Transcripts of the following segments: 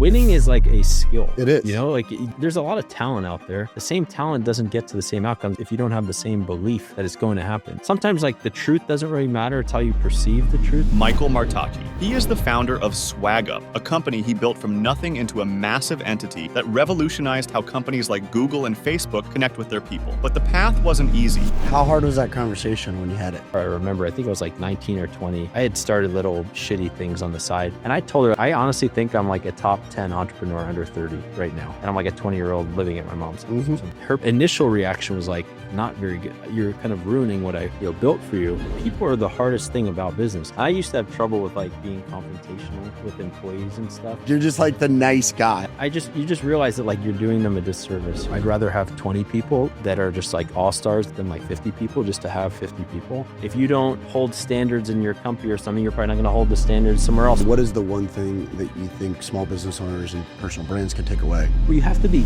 winning is like a skill. It is. You know, like there's a lot of talent out there. The same talent doesn't get to the same outcomes if you don't have the same belief that it's going to happen. Sometimes like the truth doesn't really matter. It's how you perceive the truth. Michael Martocci. He is the founder of SwagUp, a company he built from nothing into a massive entity that revolutionized how companies like Google and Facebook connect with their people. But the path wasn't easy. How hard was that conversation when you had it? I remember, I think I was like 19 or 20. I had started little shitty things on the side. And I told her, I honestly think I'm like a top 10 entrepreneur under 30 right now. And I'm like a 20-year-old living at my mom's house. Mm-hmm. So her initial reaction was like, not very good. You're kind of ruining what I built for you. People are the hardest thing about business. I used to have trouble with like being confrontational with employees and stuff. You're just like the nice guy. You just realize that like you're doing them a disservice. I'd rather have 20 people that are just like all-stars than like 50 people just to have 50 people. If you don't hold standards in your company or something, you're probably not going to hold the standards somewhere else. What is the one thing that you think small business owners and personal brands can take away? Well, you have to be.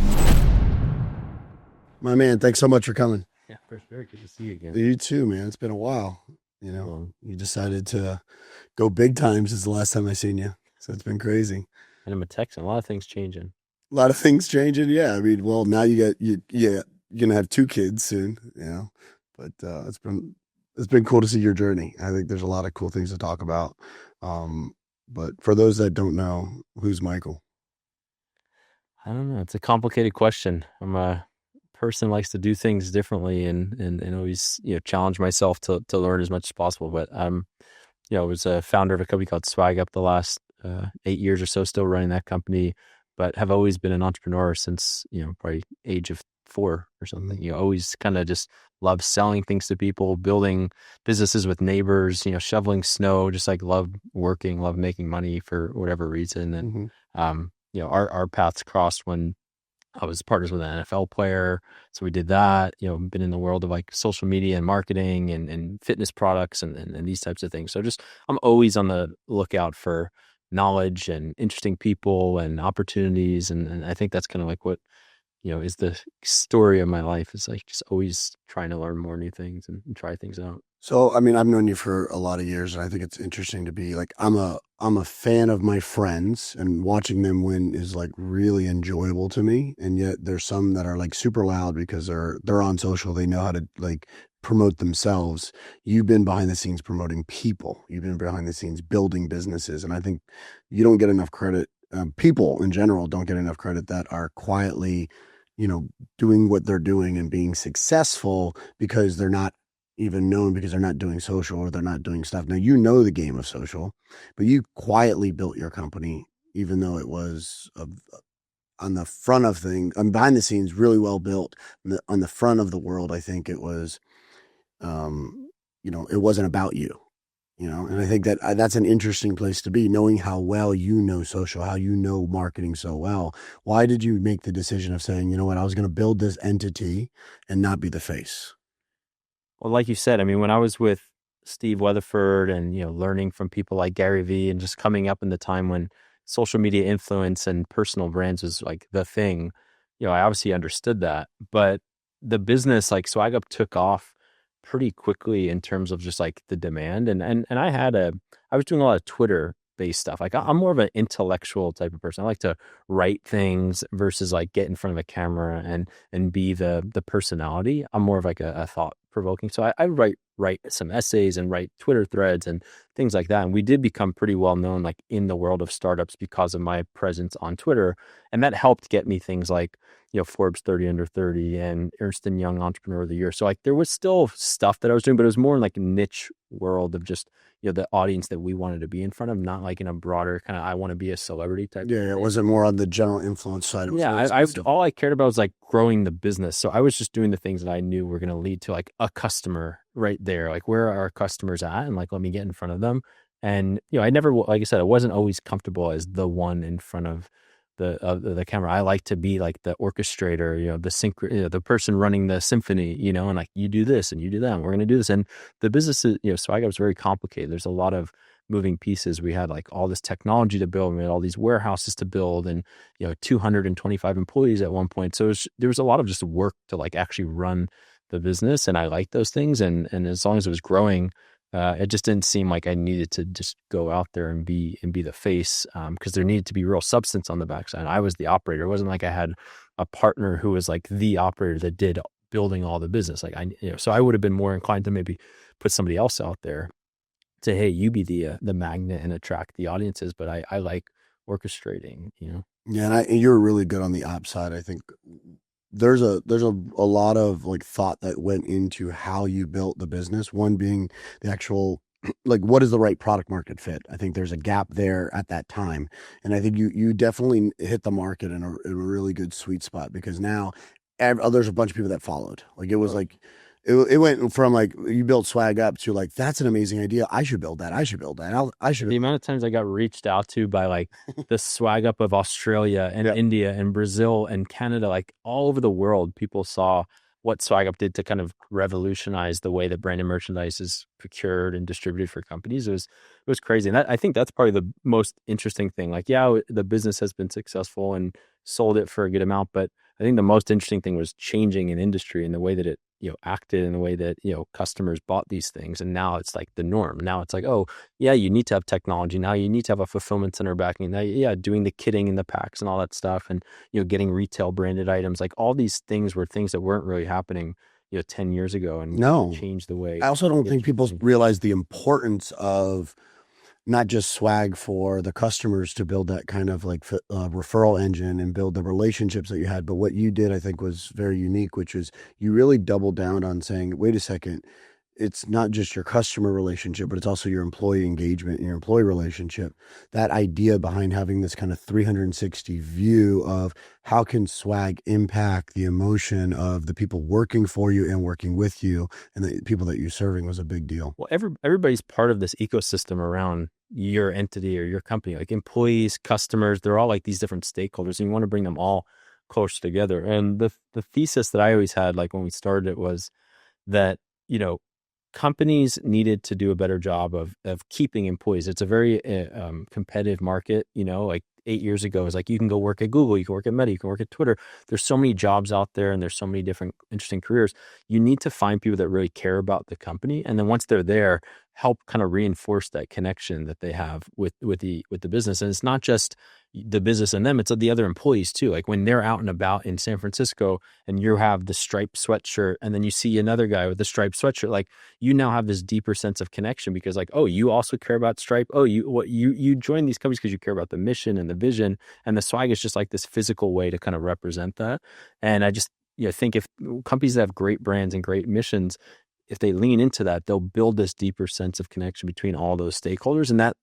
My man, thanks so much for coming. Yeah, first, very good to see you again. You too, man. It's been a while. You know, you decided to go big time since the last time I seen you. So it's been crazy. And I'm a Texan. A lot of things changing. A lot of things changing. Yeah. I mean, well, now you're going to have 2 kids soon, you know, but it's been cool to see your journey. I think there's a lot of cool things to talk about. But for those that don't know, who's Michael? I don't know. It's a complicated question. I'm a person who likes to do things differently and always, challenge myself to learn as much as possible. But I was a founder of a company called SwagUp the last 8 years or so, still running that company, but have always been an entrepreneur since, probably age of 4 or something. Mm-hmm. Always kind of just love selling things to people, building businesses with neighbors, shoveling snow, just like love working, love making money for whatever reason. And, our paths crossed when I was partners with an NFL player. So we did that, been in the world of like social media and marketing and fitness products and these types of things. So I'm always on the lookout for knowledge and interesting people and opportunities. And I think that's kind of like what, is the story of my life, is like just always trying to learn more new things and try things out. So, I mean, I've known you for a lot of years, and I think it's interesting to be like, I'm a fan of my friends, and watching them win is like really enjoyable to me. And yet there's some that are like super loud because they're on social. They know how to like promote themselves. You've been behind the scenes promoting people. You've been behind the scenes building businesses. And I think you don't get enough credit. People in general don't get enough credit that are quietly, doing what they're doing and being successful because they're not even known, because they're not doing social or they're not doing stuff. Now, the game of social, but you quietly built your company, even though it was on the front of things, behind the scenes, really well built. On the front of the world, I think it was, it wasn't about you. And I think that that's an interesting place to be, knowing how well social, how marketing so well. Why did you make the decision of saying, I was going to build this entity and not be the face? Well, like you said, I mean, when I was with Steve Weatherford and, learning from people like Gary Vee and just coming up in the time when social media influence and personal brands was like the thing, I obviously understood that. But the business, like SwagUp, took off pretty quickly in terms of just like the demand. And I was doing a lot of Twitter based stuff. Like I'm more of an intellectual type of person. I like to write things versus like get in front of a camera and be the personality. I'm more of like a thought provoking. So I write some essays and write Twitter threads and things like that. And we did become pretty well known like in the world of startups because of my presence on Twitter. And that helped get me things like, Forbes 30 under 30 and Ernst & Young Entrepreneur of the Year. So like there was still stuff that I was doing, but it was more in like a niche world of just, the audience that we wanted to be in front of, not like in a broader kind of, I want to be a celebrity type. Yeah, it wasn't more on the general influence side. All I cared about was like growing the business. So I was just doing the things that I knew were going to lead to like a customer right there. Like where are our customers at? And like, let me get in front of them. And, I never, like I said, I wasn't always comfortable as the one in front of the camera. I like to be like the orchestrator, the person running the symphony, and like you do this and you do that, and we're going to do this. And the business is, SwagUp was very complicated. There's a lot of moving pieces. We had like all this technology to build, we had all these warehouses to build, and 225 employees at one point. So there was a lot of just work to like actually run the business, and I liked those things. And as long as it was growing, It just didn't seem like I needed to just go out there and be the face, because there needed to be real substance on the backside. I was the operator. It wasn't like I had a partner who was like the operator that did building all the business. Like so I would have been more inclined to maybe put somebody else out there, say, hey, you be the magnet and attract the audiences. But I like orchestrating. Yeah, and you're really good on the ops side. I think there's a lot of like thought that went into how you built the business. One being the actual like what is the right product market fit. I think there's a gap there at that time, and I think you definitely hit the market in a really good sweet spot, because now there's a bunch of people that followed. Like it was like it went from like you built Swag up to like that's an amazing idea. I should build that. I should build that. I should. The amount of times I got reached out to by like the swag up of Australia and Yeah. India and Brazil and Canada, like all over the world, people saw what swag up did to kind of revolutionize the way that branded merchandise is procured and distributed for companies. It was crazy. And I think that's probably the most interesting thing. Like, yeah, the business has been successful and sold it for a good amount, but I think the most interesting thing was changing an industry and the way that it, acted, and the way that, customers bought these things. And now it's like the norm. Now it's like, oh, yeah, you need to have technology. Now you need to have a fulfillment center backing. Now, yeah, doing the kitting and the packs and all that stuff, and getting retail branded items. Like all these things were things that weren't really happening, 10 years ago, and No, changed the way. I also don't think it's people changed. realize the importance of not just swag for the customers to build that kind of like referral engine and build the relationships that you had, but what you did, I think, was very unique, which is you really doubled down on saying, wait a second, it's not just your customer relationship, but it's also your employee engagement and your employee relationship. That idea behind having this kind of 360 view of how can swag impact the emotion of the people working for you and working with you and the people that you're serving was a big deal. Well, everybody's part of this ecosystem around your entity or your company, like employees, customers. They're all like these different stakeholders, and you want to bring them all closer together. And the thesis that I always had, like when we started it, was that companies needed to do a better job of keeping employees. It's a very competitive market. Like 8 years ago, it's like you can go work at Google, you can work at Meta, you can work at Twitter. There's so many jobs out there, and there's so many different interesting careers. You need to find people that really care about the company, and then once they're there, help kind of reinforce that connection that they have with the business. And it's not just the business and them, it's the other employees too. Like when they're out and about in San Francisco and you have the striped sweatshirt, and then you see another guy with the striped sweatshirt, like you now have this deeper sense of connection, because like, oh, you also care about Stripe. Oh, you join these companies because you care about the mission and the vision, and the swag is just like this physical way to kind of represent that. And I just think if companies that have great brands and great missions, if they lean into that, they'll build this deeper sense of connection between all those stakeholders, and that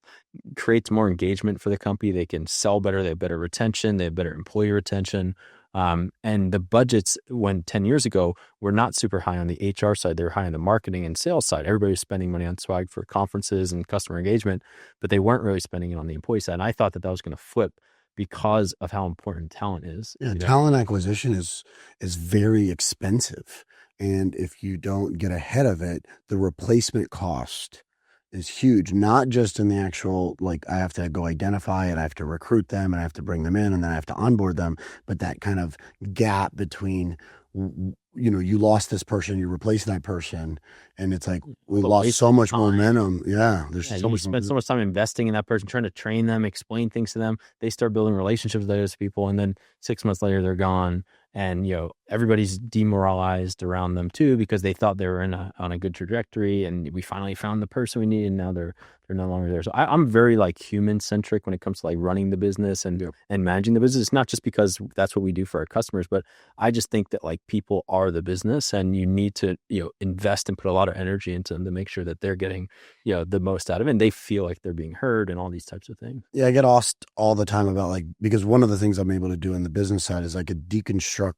creates more engagement for the company. They can sell better, they have better retention, they have better employee retention. And the budgets, when 10 years ago, were not super high on the HR side. They were high on the marketing and sales side. Everybody was spending money on swag for conferences and customer engagement, but they weren't really spending it on the employee side. And I thought that was going to flip because of how important talent is. Yeah, talent acquisition is very expensive. And if you don't get ahead of it, the replacement cost is huge, not just in the actual, like I have to go identify it, I have to recruit them, and I have to bring them in, and then I have to onboard them. But that kind of gap between, you lost this person, you replace that person, and it's like we lost so much momentum. Yeah, there's so you much. spend so much time investing in that person, trying to train them, explain things to them. They start building relationships with those people, and then 6 months later, they're gone. And everybody's demoralized around them too, because they thought they were on a good trajectory, and we finally found the person we needed, and now they're no longer there. So I'm very like human centric when it comes to like running the business and managing the business. It's not just because that's what we do for our customers, but I just think that like people are the business, and you need to invest and put a lot of energy into them to make sure that they're getting the most out of it, and they feel like they're being heard, and all these types of things. Yeah, I get asked all the time about like, because one of the things I'm able to do in the business side is I could deconstruct,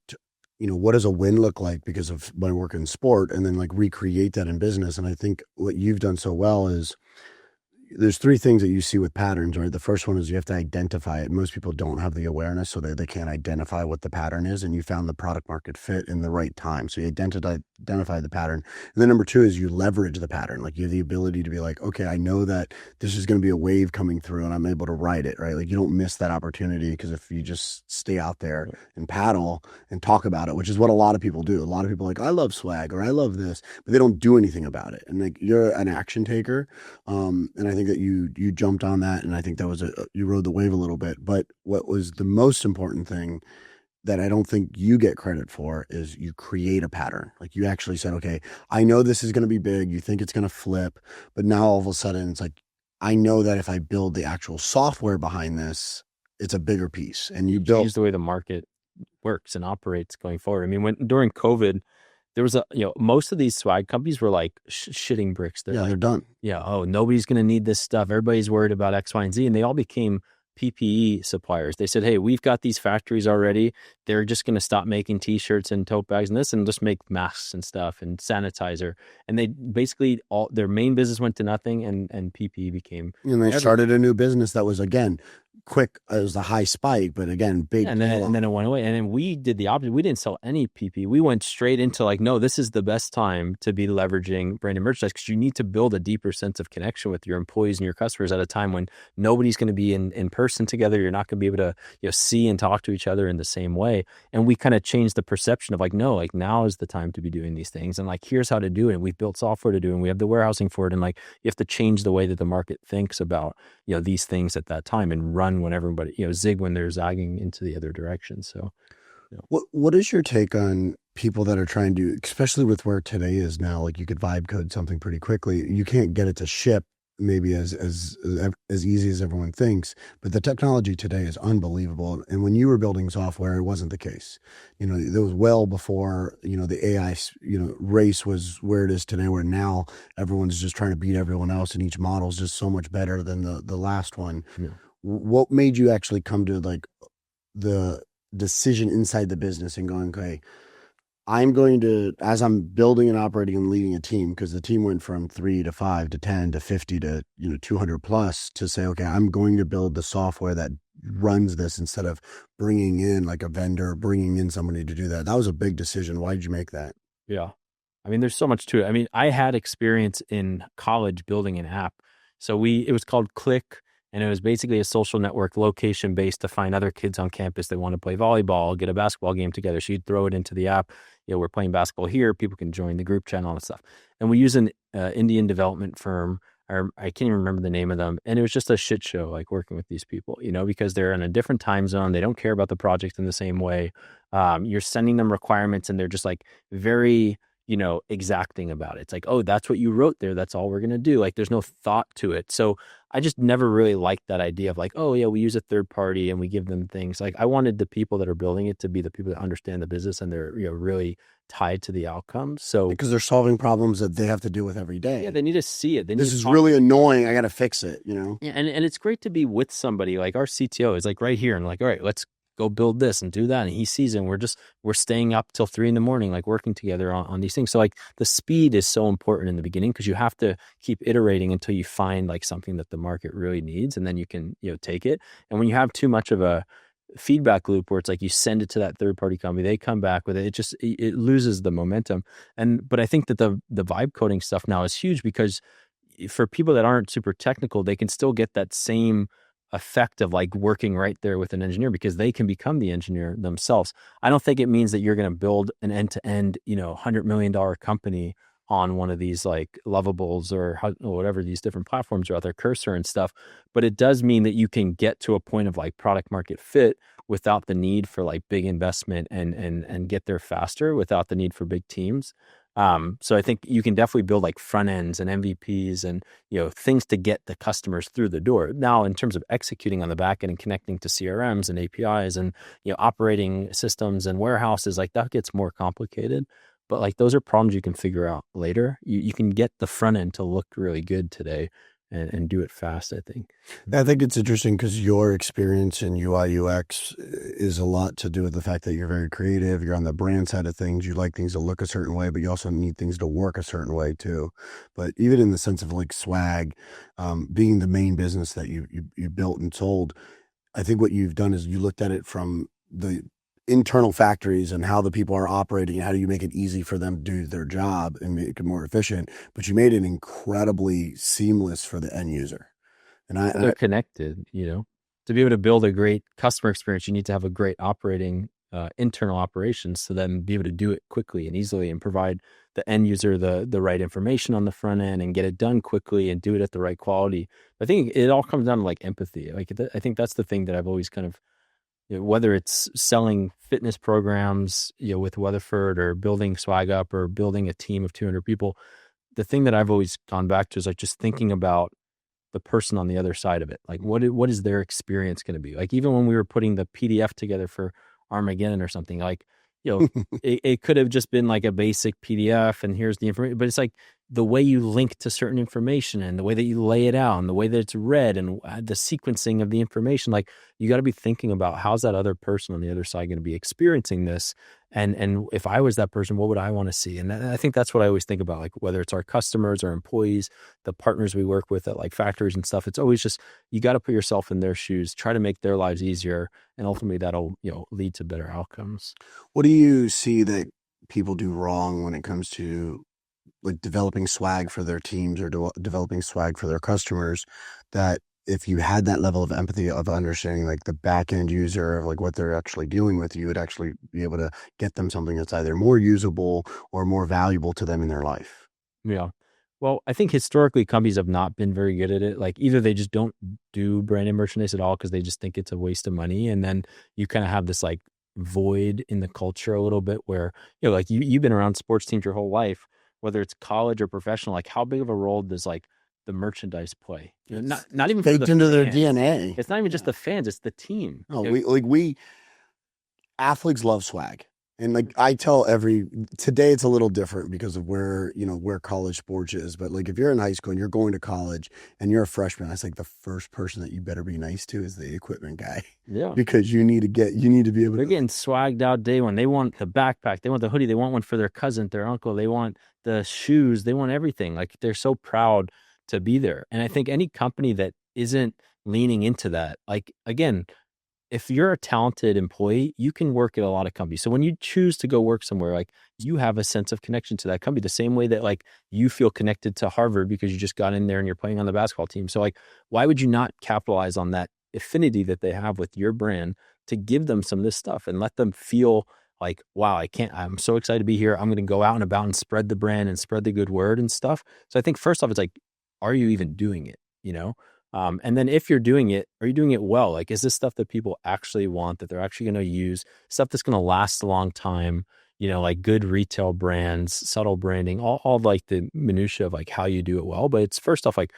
what does a win look like because of my work in sport, and then like recreate that in business. And I think what you've done so well is there's three things that you see with patterns, right? The first one is you have to identify it. Most people don't have the awareness, so they can't identify what the pattern is, and you found the product market fit in the right time. So you identify the pattern. And then number two is you leverage the pattern. Like you have the ability to be like, okay, I know that this is going to be a wave coming through and I'm able to ride it, right? Like you don't miss that opportunity, because if you just stay out there and paddle and talk about it, which is what a lot of people do. A lot of people are like, I love swag or I love this, but they don't do anything about it. And like you're an action taker. And I think that you jumped on that, and I think that was you rode the wave a little bit. But what was the most important thing that I don't think you get credit for is you create a pattern. Like you actually said, okay, I know this is going to be big. You think it's going to flip, but now all of a sudden it's like, I know that if I build the actual software behind this, it's a bigger piece. And you built Change the way the market works and operates going forward. I mean, when during COVID, there was most of these swag companies were like shitting bricks. They're done. Yeah. Oh, nobody's going to need this stuff. Everybody's worried about X, Y, and Z. And they all became PPE suppliers. They said, hey, we've got these factories already. They're just going to stop making t-shirts and tote bags and this and just make masks and stuff and sanitizer. And they basically their main business went to nothing, and PPE became. And they started a new business that was, again, quick. It was a high spike, but again, big. Yeah, and then it went away. And then we did the opposite. We didn't sell any PP. We went straight into like, no, this is the best time to be leveraging branded merchandise, because you need to build a deeper sense of connection with your employees and your customers at a time when nobody's going to be in person together. You're not going to be able to see and talk to each other in the same way. And we kind of changed the perception of like, no, like now is the time to be doing these things. And like, here's how to do it. And we've built software to do it. And we have the warehousing for it. And like, you have to change the way that the market thinks about, these things at that time, and run when everybody, zig when they're zagging into the other direction. So, what is your take on people that are trying to, especially with where today is now, like you could vibe code something pretty quickly. You can't get it to ship maybe as easy as everyone thinks, but the technology today is unbelievable. And when you were building software, it wasn't the case. It was well before, the AI, race was where it is today, where now everyone's just trying to beat everyone else, and each model is just so much better than the last one. Yeah. What made you actually come to like the decision inside the business and going, okay, I'm going to, as I'm building and operating and leading a team, because the team went from 3 to 5 to 10 to 50 to 200 plus, to say, okay, I'm going to build the software that runs this, instead of bringing in like a vendor, bringing in somebody to do that. That was a big decision. Why did you make that? Yeah. I mean, there's so much to it. I mean, I had experience in college building an app. So it was called Click. And it was basically a social network, location based, to find other kids on campus that want to play volleyball, get a basketball game together. So you'd throw it into the app. We're playing basketball here. People can join the group channel and stuff. And we use an Indian development firm, or I can't even remember the name of them. And it was just a shit show, like working with these people, because they're in a different time zone. They don't care about the project in the same way. You're sending them requirements, and they're just like very, exacting about it. It's like, oh, that's what you wrote there. That's all we're going to do. Like, there's no thought to it. So I just never really liked that idea of like, oh yeah, we use a third party and we give them things. Like, I wanted the people that are building it to be the people that understand the business, and they're, really tied to the outcome. So because they're solving problems that they have to deal with every day. Yeah, they need to see it. This is really annoying. I got to fix it, Yeah, and it's great to be with somebody. Like our CTO is like right here, and like, all right, let's go build this and do that. And he sees it, and we're staying up till 3 a.m, like working together on these things. So like the speed is so important in the beginning, because you have to keep iterating until you find like something that the market really needs. And then you can, take it. And when you have too much of a feedback loop where it's like you send it to that third party company, they come back with it, it loses the momentum. But I think that the vibe coding stuff now is huge, because for people that aren't super technical, they can still get that same effect of like working right there with an engineer, because they can become the engineer themselves. I don't think it means that you're going to build an end-to-end, $100 million company on one of these like Lovables or whatever these different platforms are out there, Cursor and stuff. But it does mean that you can get to a point of like product market fit without the need for like big investment, and get there faster without the need for big teams. So I think you can definitely build like front ends and MVPs and, things to get the customers through the door. Now, in terms of executing on the back end and connecting to CRMs and APIs and, operating systems and warehouses, like that gets more complicated. But like those are problems you can figure out later. You can get the front end to look really good today. and do it fast, I think. I think it's interesting because your experience in UI UX is a lot to do with the fact that you're very creative. You're on the brand side of things. You like things to look a certain way, but you also need things to work a certain way too. But even in the sense of like swag, being the main business that you built and sold, I think what you've done is you looked at it from the internal factories and how the people are operating and how do you make it easy for them to do their job and make it more efficient, but you made it incredibly seamless for the end user. And Well, they're connected, to be able to build a great customer experience, you need to have a great operating internal operations to then be able to do it quickly and easily and provide the end user the right information on the front end and get it done quickly and do it at the right quality. I think it all comes down to like empathy. Like I think that's the thing that I've always kind of, whether it's selling fitness programs, with Weatherford or building Swag Up or building a team of 200 people, the thing that I've always gone back to is like just thinking about the person on the other side of it. Like what is their experience going to be? Like even when we were putting the PDF together for Armageddon or something, like, it could have just been like a basic PDF and here's the information, but it's like the way you link to certain information and the way that you lay it out and the way that it's read and the sequencing of the information, like you got to be thinking about how's that other person on the other side going to be experiencing this. And if I was that person, what would I want to see? And I think that's what I always think about, like whether it's our customers or employees, the partners we work with at like factories and stuff, it's always just, you got to put yourself in their shoes, try to make their lives easier. And ultimately that'll, lead to better outcomes. what do you see that people do wrong when it comes to like developing swag for their teams or developing swag for their customers, that if you had that level of empathy of understanding like the back end user of like what they're actually dealing with, you would actually be able to get them something that's either more usable or more valuable to them in their life? Yeah. Well, I think historically companies have not been very good at it. Like either they just don't do branded merchandise at all because they just think it's a waste of money. And then you kind of have this like void in the culture a little bit where, like you've been around sports teams your whole life, whether it's college or professional, like how big of a role does like the merchandise play? Not even for Baked the into their fans. DNA. It's not even just the fans, it's the team. No, we athletes love swag. And like I tell today it's a little different because of where college sports is. But like if you're in high school and you're going to college and you're a freshman, that's like the first person that you better be nice to is the equipment guy. Yeah. Because you need to be able They're getting swagged out day one. They want the backpack, they want the hoodie, they want one for their cousin, their uncle, they want the shoes, they want everything. Like they're so proud to be there. And I think any company that isn't leaning into that, like again, if you're a talented employee, you can work at a lot of companies. So when you choose to go work somewhere, like you have a sense of connection to that company, the same way that like you feel connected to Harvard because you just got in there and you're playing on the basketball team. So like, why would you not capitalize on that affinity that they have with your brand to give them some of this stuff and let them feel like, wow, I'm so excited to be here. I'm going to go out and about and spread the brand and spread the good word and stuff. So I think first off, it's like, are you even doing it? And then if you're doing it, are you doing it well? Like, is this stuff that people actually want, that they're actually going to use, stuff that's going to last a long time, like good retail brands, subtle branding, all like the minutia of like how you do it well. But it's first off, like,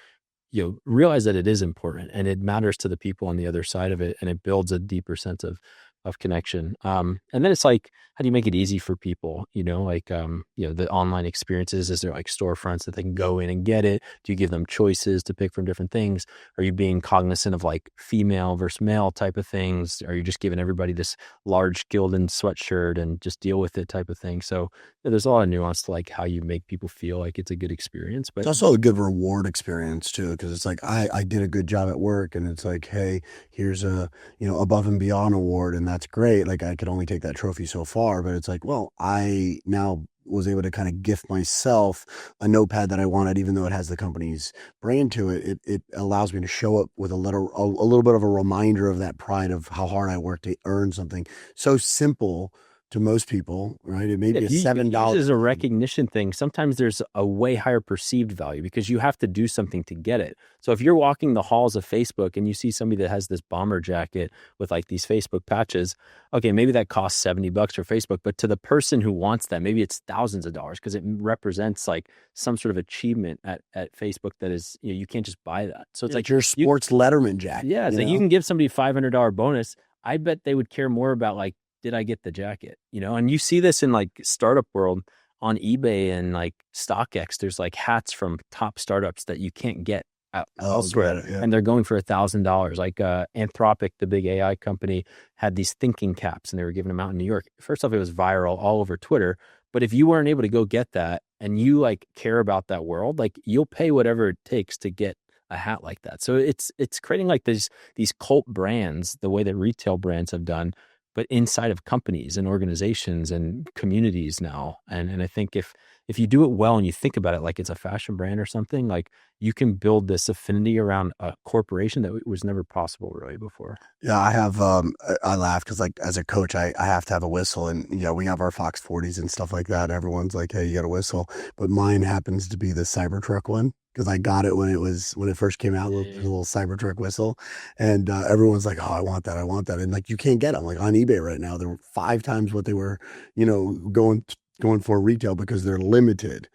realize that it is important and it matters to the people on the other side of it. And it builds a deeper sense of connection. And then it's like, how do you make it easy for people? The online experiences, is there like storefronts that they can go in and get it? Do you give them choices to pick from different things? Are you being cognizant of like female versus male type of things? Are you just giving everybody this large Gildan sweatshirt and just deal with it type of thing? So there's a lot of nuance to like how you make people feel like it's a good experience, but it's also a good reward experience too. Cause it's like, I did a good job at work and it's like, hey, here's a, above and beyond award. And that's great. Like I could only take that trophy so far, but it's like, well, I now was able to kind of gift myself a notepad that I wanted, even though it has the company's brand to it. It allows me to show up with a little bit of a reminder of that pride of how hard I worked to earn something so simple to most people, right? It may be a $7. This is a recognition thing. Sometimes there's a way higher perceived value because you have to do something to get it. So if you're walking the halls of Facebook and you see somebody that has this bomber jacket with like these Facebook patches, okay, maybe that costs $70 for Facebook, but to the person who wants that, maybe it's thousands of dollars because it represents like some sort of achievement at Facebook that is, you can't just buy that. So it's like your sports Letterman jacket. Yeah, it's like you can give somebody a $500 bonus. I bet they would care more about like, did I get the jacket? And you see this in like startup world on eBay and like StockX. There's like hats from top startups that you can't get Oh, elsewhere, got it. Yeah. and they're going for $1,000. Like Anthropic, the big AI company, had these thinking caps, and they were giving them out in New York. First off, it was viral all over Twitter. But if you weren't able to go get that, and you like care about that world, like you'll pay whatever it takes to get a hat like that. So it's creating like these cult brands, the way that retail brands have done, but inside of companies and organizations and communities now. And I think if you do it well and you think about it like it's a fashion brand or something, like you can build this affinity around a corporation that was never possible really before. Yeah, I have I laugh because like as a coach I have to have a whistle, and we have our Fox 40s and stuff like that. Everyone's like, hey, you got a whistle. But mine happens to be the Cybertruck one because I got it when it first came out, Yeah, the little Cybertruck whistle. And everyone's like, oh, I want that, I want that. And like you can't get them like on eBay right now. They're 5 times what they were, going for retail because they're limited.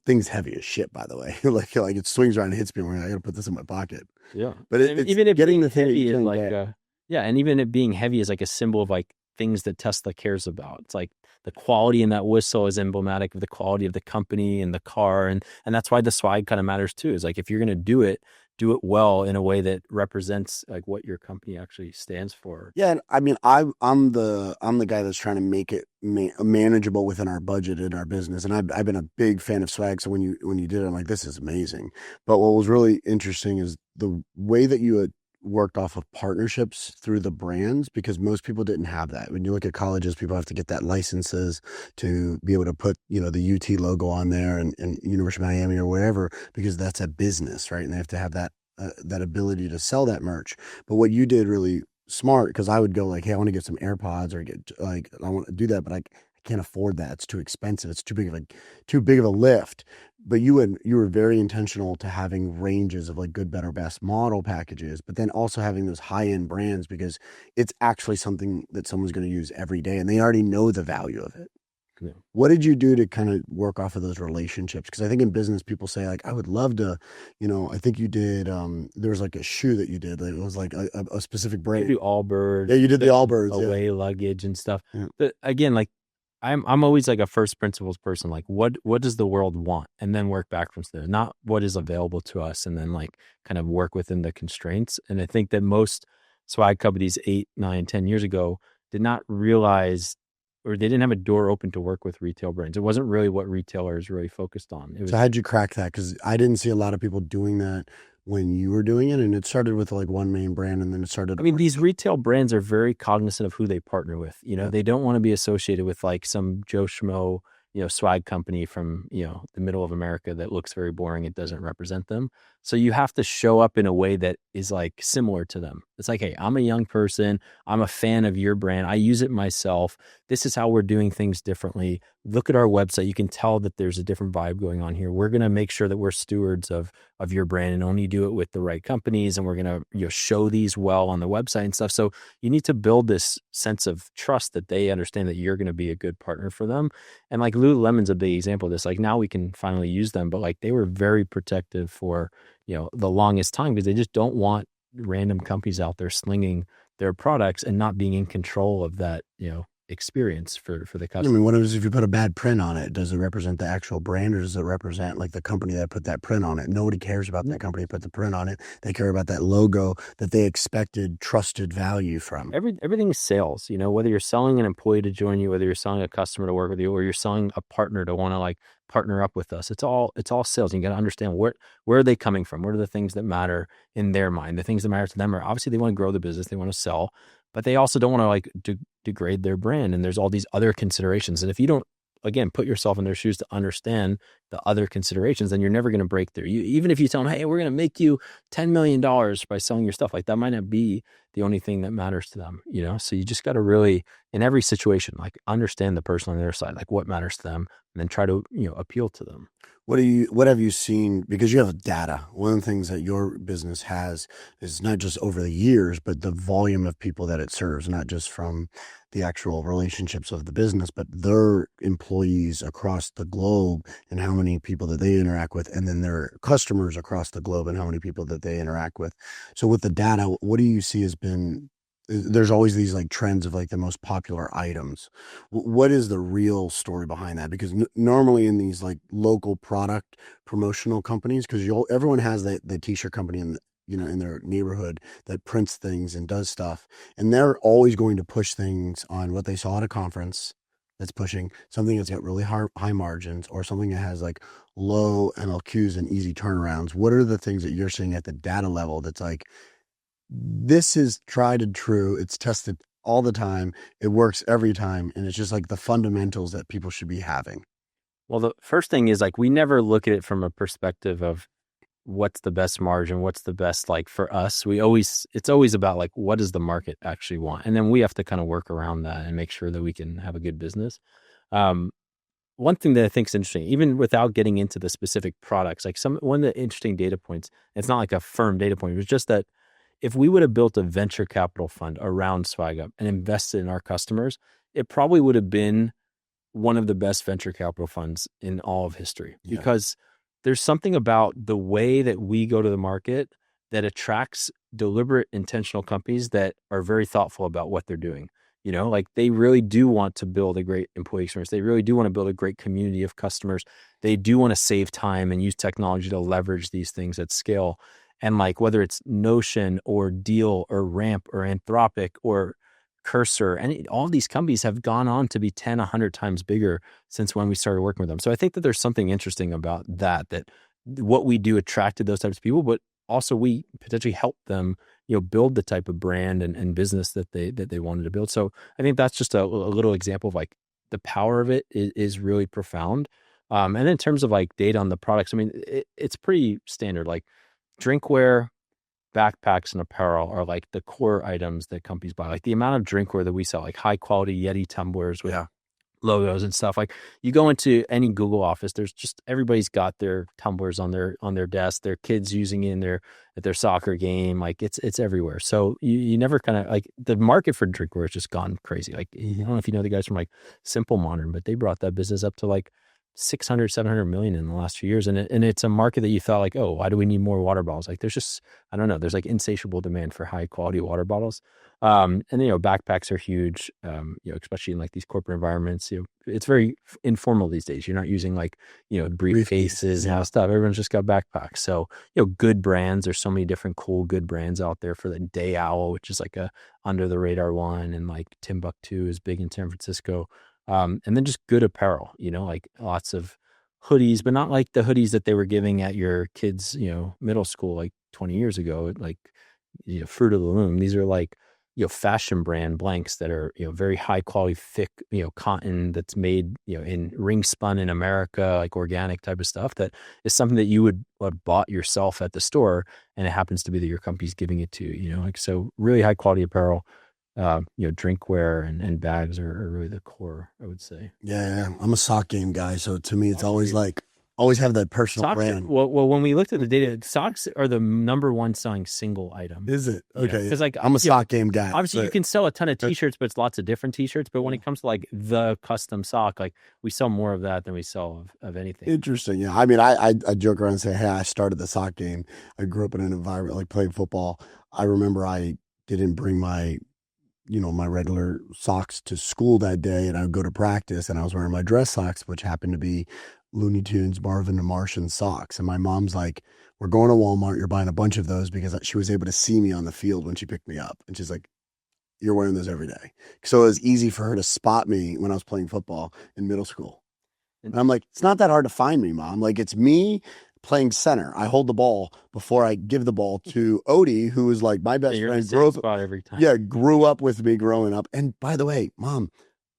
Thing's heavy as shit, by the way. like it swings around and hits me. I gotta put this in my pocket. yeah. But And it's even it getting being the thing that heavy you is can't like get. yeah, and even it being heavy is like a symbol of like things that Tesla cares about. It's like the quality in that whistle is emblematic of the quality of the company and the car, and that's why the swag kind of matters too. Is like if you're gonna do it well in a way that represents like what your company actually stands for. Yeah, and I mean, I'm the guy that's trying to make it manageable within our budget in our business, and I've been a big fan of swag. So when you did it, I'm like, this is amazing. But what was really interesting is the way that you had worked off of partnerships through the brands, because most people didn't have that. When you look at colleges, people have to get that licenses to be able to put the UT logo on there, and University of Miami or wherever, because that's a business, right? And they have to have that ability to sell that merch. But what you did really smart, because I would go like, hey, I want to get some AirPods, or get like, I want to do that, but I can't afford that. It's too expensive. It's too big of a lift. But you were very intentional to having ranges of like good, better, best model packages, but then also having those high end brands, because it's actually something that someone's going to use every day, and they already know the value of it. Yeah. What did you do to kind of work off of those relationships? Because I think in business, people say like, I would love to, I think you did, there was like a shoe that you did. Like, it was like a specific You brand. do Allbirds, Yeah, you did the Allbirds. Yeah. away luggage and stuff. Yeah. But again, like I'm always like a first principles person. Like what does the world want, and then work back from there. Not what is available to us, and then like kind of work within the constraints. And I think that most swag companies 8, 9, 10 years ago did not realize, or they didn't have a door open to work with retail brands. It wasn't really what retailers really focused on. It was So how'd you crack that? Because I didn't see a lot of people doing that when you were doing it, and it started with like one main brand, and then it started. I mean, these retail brands are very cognizant of who they partner with. Yeah. They don't want to be associated with like some Joe Schmo, swag company from, the middle of America that looks very boring. It doesn't represent them. So you have to show up in a way that is like similar to them. It's like, hey, I'm a young person. I'm a fan of your brand. I use it myself. This is how we're doing things differently. Look at our website. You can tell that there's a different vibe going on here. We're going to make sure that we're stewards of your brand and only do it with the right companies. And we're going to show these well on the website and stuff. So you need to build this sense of trust that they understand that you're going to be a good partner for them. And like Lululemon's a big example of this. Like now we can finally use them, but like they were very protective for the longest time, because they just don't want random companies out there slinging their products and not being in control of that experience for the I customer. mean, what if you put a bad print on it? Does it represent the actual brand, or does it represent like the company that put that print on it? Nobody cares about that company that put the print on it. They care about that logo that they expected trusted value from. Everything is sales, whether you're selling an employee to join you, whether you're selling a customer to work with you, or you're selling a partner to want to like partner up with us. It's all sales. And you got to understand where are they coming from? What are the things that matter in their mind? The things that matter to them are obviously they want to grow the business, they want to sell, but they also don't want to like degrade their brand. And there's all these other considerations. And if you don't, again, put yourself in their shoes to understand the other considerations, then you're never going to break through. Even if you tell them, hey, we're going to make you $10 million by selling your stuff, like that might not be the only thing that matters to them, So you just got to really, in every situation, like understand the person on their side, like what matters to them, and then try to, appeal to them. What have you seen? Because you have data. One of the things that your business has is not just over the years, but the volume of people that it serves, not just from the actual relationships of the business, but their employees across the globe and how many people that they interact with, and then their customers across the globe and how many people that they interact with. So with the data, what do you see has been there's always these like trends of like the most popular items. What is the real story behind that? Because normally in these like local product promotional companies, because everyone has the t-shirt company in in their neighborhood that prints things and does stuff, and they're always going to push things on what they saw at a conference that's pushing something that's got really high margins, or something that has like low MLQs and easy turnarounds. What are the things that you're seeing at the data level that's like, this is tried and true, it's tested all the time, it works every time, and it's just like the fundamentals that people should be having? Well, the first thing is like we never look at it from a perspective of what's the best margin, what's the best like for us. It's always about like what does the market actually want, and then we have to kind of work around that and make sure that we can have a good business. Um, One thing that I think is interesting, even without getting into the specific products, like one of the interesting data points, it's not like a firm data point, it was just that if we would have built a venture capital fund around Swag Up and invested in our customers, it probably would have been one of the best venture capital funds in all of history, Yeah. because there's something about the way that we go to the market that attracts deliberate, intentional companies that are very thoughtful about what they're doing. Like they really do want to build a great employee experience. They really do want to build a great community of customers. They do want to save time and use technology to leverage these things at scale. And like whether it's Notion or Deal or Ramp or Anthropic or Cursor, and all these companies have gone on to be 10, 100 times bigger since when we started working with them. So I think that there's something interesting about that what we do attracted those types of people, but also we potentially help them, build the type of brand and business that they wanted to build. So I think that's just a little example of like the power of it is really profound. And then in terms of like data on the products, I mean, it's pretty standard. Like drinkware, backpacks, and apparel are like the core items that companies buy. Like the amount of drinkware that we sell, like high quality Yeti tumblers with logos and stuff. Like you go into any Google office, there's just everybody's got their tumblers on their desk. Their kids using it at their soccer game. Like it's everywhere. So you never kind of like the market for drinkware has just gone crazy. Like I don't know if you know the guys from like Simple Modern, but they brought that business up to like 600, 700 million in the last few years. And it's a market that you thought like, oh, why do we need more water bottles? Like there's just, I don't know, there's like insatiable demand for high quality water bottles. And backpacks are huge, especially in like these corporate environments. It's very informal these days. You're not using like, briefcases and stuff. Everyone's just got backpacks. So, good brands. There's so many different cool, good brands out there for the Day Owl, which is like a under the radar one. And like Timbuktu is big in San Francisco. And then just good apparel, like lots of hoodies, but not like the hoodies that they were giving at your kids, middle school, like 20 years ago, like, Fruit of the Loom. These are like, fashion brand blanks that are, very high quality, thick, cotton that's made, in ring spun in America, like organic type of stuff that is something that you would have bought yourself at the store. And it happens to be that your company's giving it to you, like, so really high quality apparel. Drinkware and bags are really the core, I would say. Yeah, I'm a sock game guy, so to me, it's always like always have that personal Socks, brand. well, when we looked at the data, socks are the number one selling single item. Is it? Okay. Because like I'm a sock game guy. Obviously, you can sell a ton of t-shirts, but it's lots of different t-shirts. But when it comes to like the custom sock, like we sell more of that than we sell of anything. Interesting. Yeah. I mean, I joke around and say, hey, I started the sock game. I grew up in an environment like playing football. I remember I didn't bring my regular socks to school that day, and I would go to practice, and I was wearing my dress socks, which happened to be Looney Tunes, Marvin and Martian socks. And my mom's like, we're going to Walmart. You're buying a bunch of those, because she was able to see me on the field when she picked me up. And she's like, you're wearing those every day. So it was easy for her to spot me when I was playing football in middle school. And I'm like, it's not that hard to find me, Mom. Like, it's me playing center. I hold the ball before I give the ball to Odie, who is like my best friend. Every time. Yeah, grew up with me growing up. And by the way, Mom,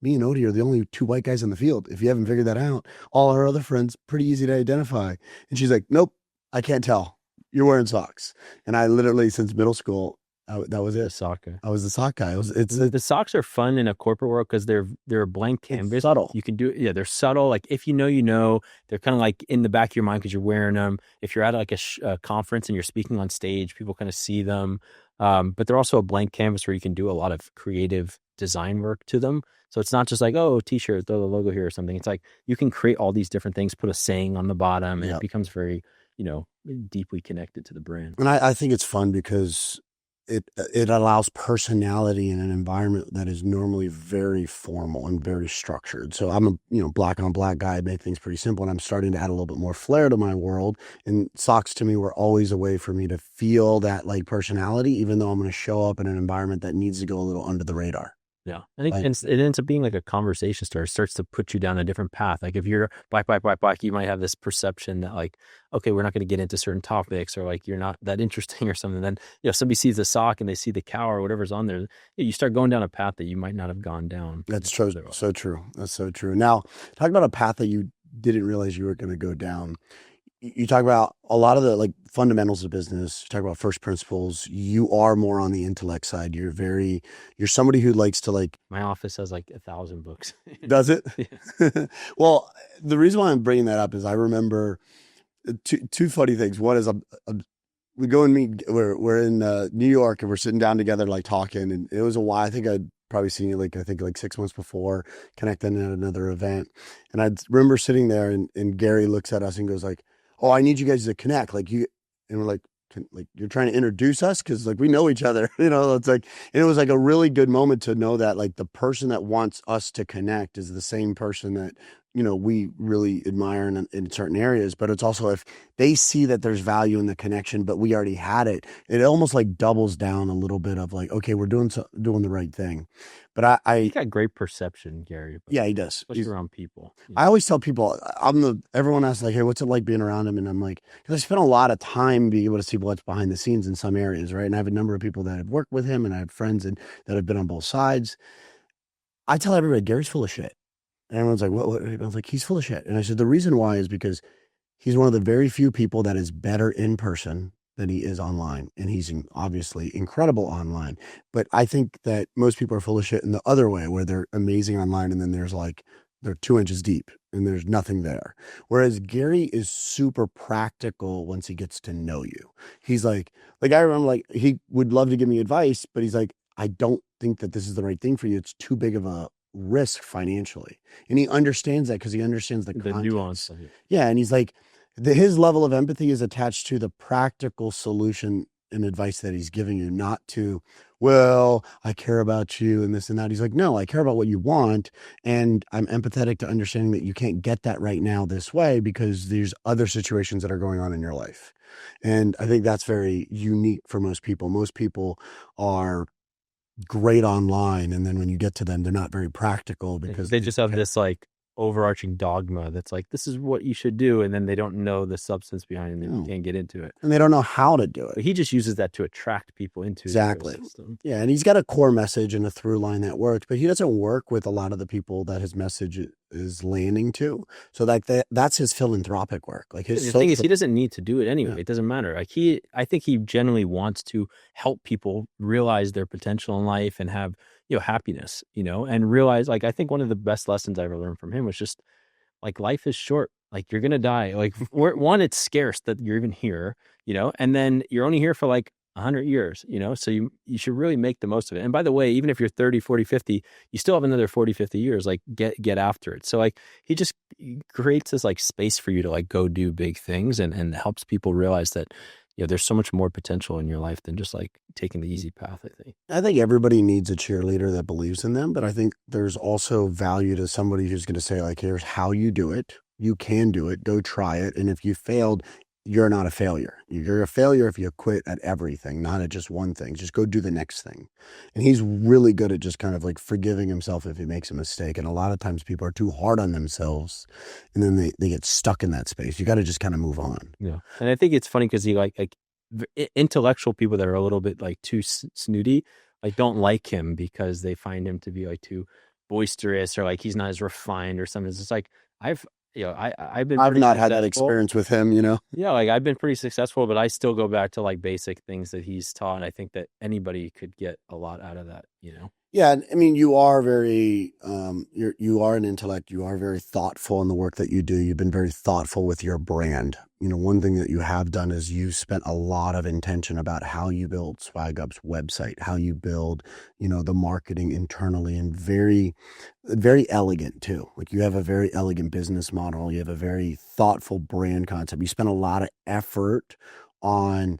me and Odie are the only two white guys on the field. If you haven't figured that out, all our other friends, pretty easy to identify. And she's like, nope, I can't tell. You're wearing socks. And I literally, since middle school, that was it. Sock guy. I was the sock guy. The socks are fun in a corporate world because they're a blank canvas. Subtle. You can do it. Yeah, they're subtle. Like if you know, they're kind of like in the back of your mind because you're wearing them. If you're at like a conference and you're speaking on stage, people kind of see them. But they're also a blank canvas where you can do a lot of creative design work to them. So it's not just like, oh, t-shirt, throw the logo here or something. It's like you can create all these different things, put a saying on the bottom, and it becomes very, deeply connected to the brand. And I think it's fun because it allows personality in an environment that is normally very formal and very structured. So I'm a black on black guy. I make things pretty simple, and I'm starting to add a little bit more flair to my world. And socks to me were always a way for me to feel that like personality, even though I'm going to show up in an environment that needs to go a little under the radar. Yeah. I think it ends up being like a conversation starter. It starts to put you down a different path. Like if you're black, you might have this perception that like, okay, we're not going to get into certain topics, or like you're not that interesting or something. Then, somebody sees the sock and they see the cow or whatever's on there. You start going down a path that you might not have gone down. That's true. So true. That's so true. Now, talk about a path that you didn't realize you were going to go down. You talk about a lot of the like fundamentals of business. You talk about first principles. You are more on the intellect side. You're somebody who likes to like. My office has like 1,000 books. Does it? Yeah. Well, the reason why I'm bringing that up is I remember two funny things. One is we go and meet. We're in New York, and we're sitting down together like talking. And it was a while. I think I'd probably seen you like 6 months before, connecting at another event. And I remember sitting there, and Gary looks at us and goes like, "Oh, I need you guys to connect." Like you, and we're like, you're trying to introduce us? Cause like we know each other, it's like, and it was like a really good moment to know that like the person that wants us to connect is the same person that, we really admire in certain areas. But it's also, if they see that there's value in the connection, but we already had it, it almost like doubles down a little bit of like, okay, we're doing the right thing. But He's got great perception, Gary. Yeah, he does. Especially around people. Yeah. I always tell people, everyone asks like, hey, what's it like being around him? And I'm like, because I spent a lot of time being able to see what's behind the scenes in some areas, right? And I have a number of people that have worked with him, and I have friends that have been on both sides. I tell everybody, Gary's full of shit. And everyone's like, what? I was like, he's full of shit. And I said, the reason why is because he's one of the very few people that is better in person than he is online. And he's obviously incredible online. But I think that most people are full of shit in the other way, where they're amazing online, and then they're 2 inches deep and there's nothing there. Whereas Gary is super practical once he gets to know you. He's like I remember like he would love to give me advice, but he's like, I don't think that this is the right thing for you. It's too big of a risk financially. And he understands that because he understands the nuance of it. Yeah. And he's like, his level of empathy is attached to the practical solution and advice that he's giving you, not to, well, I care about you and this and that. He's like, no, I care about what you want. And I'm empathetic to understanding that you can't get that right now this way because there's other situations that are going on in your life. And I think that's very unique for most people. Most people are great online, and then when you get to them, they're not very practical because they just have this like overarching dogma that's like, this is what you should do, and then they don't know the substance behind it, and you can't get into it, and they don't know how to do it. But he just uses that to attract people into exactly his ecosystem. Yeah, and he's got a core message and a through line that works, but he doesn't work with a lot of the people that his message is landing to. So like that's his philanthropic work. Like his thing is, he doesn't need to do it anyway. Yeah. It doesn't matter. Like I think he genuinely wants to help people realize their potential in life and have happiness, and realize, like, I think one of the best lessons I ever learned from him was just like, life is short. Like, you're going to die. Like, one, it's scarce that you're even here, and then you're only here for like 100 years, so you should really make the most of it. And by the way, even if you're 30, 40, 50, you still have another 40, 50 years, like get after it. So like, he creates this like space for you to like go do big things and helps people realize that, there's so much more potential in your life than just like taking the easy path, I think. Everybody needs a cheerleader that believes in them, but I think there's also value to somebody who's going to say like, here's how you do it. You can do it. Go try it. And if you failed, you're not a failure. You're a failure if you quit at everything, not at just one thing. Just go do the next thing. And he's really good at just kind of like forgiving himself if he makes a mistake. And a lot of times people are too hard on themselves, and then they get stuck in that space. You got to just kind of move on. Yeah. And I think it's funny because he like intellectual people that are a little bit like too snooty, like don't like him because they find him to be like too boisterous, or like he's not as refined or something. It's just like, I've not had that experience with him, Yeah, like I've been pretty successful, but I still go back to like basic things that he's taught. And I think that anybody could get a lot out of that, Yeah, I mean, you are very, you are an intellect. You are very thoughtful in the work that you do. You've been very thoughtful with your brand. One thing that you have done is you spent a lot of intention about how you build Swag Up's website, how you build, the marketing internally, and very, very elegant too. Like you have a very elegant business model. You have a very thoughtful brand concept. You spent a lot of effort on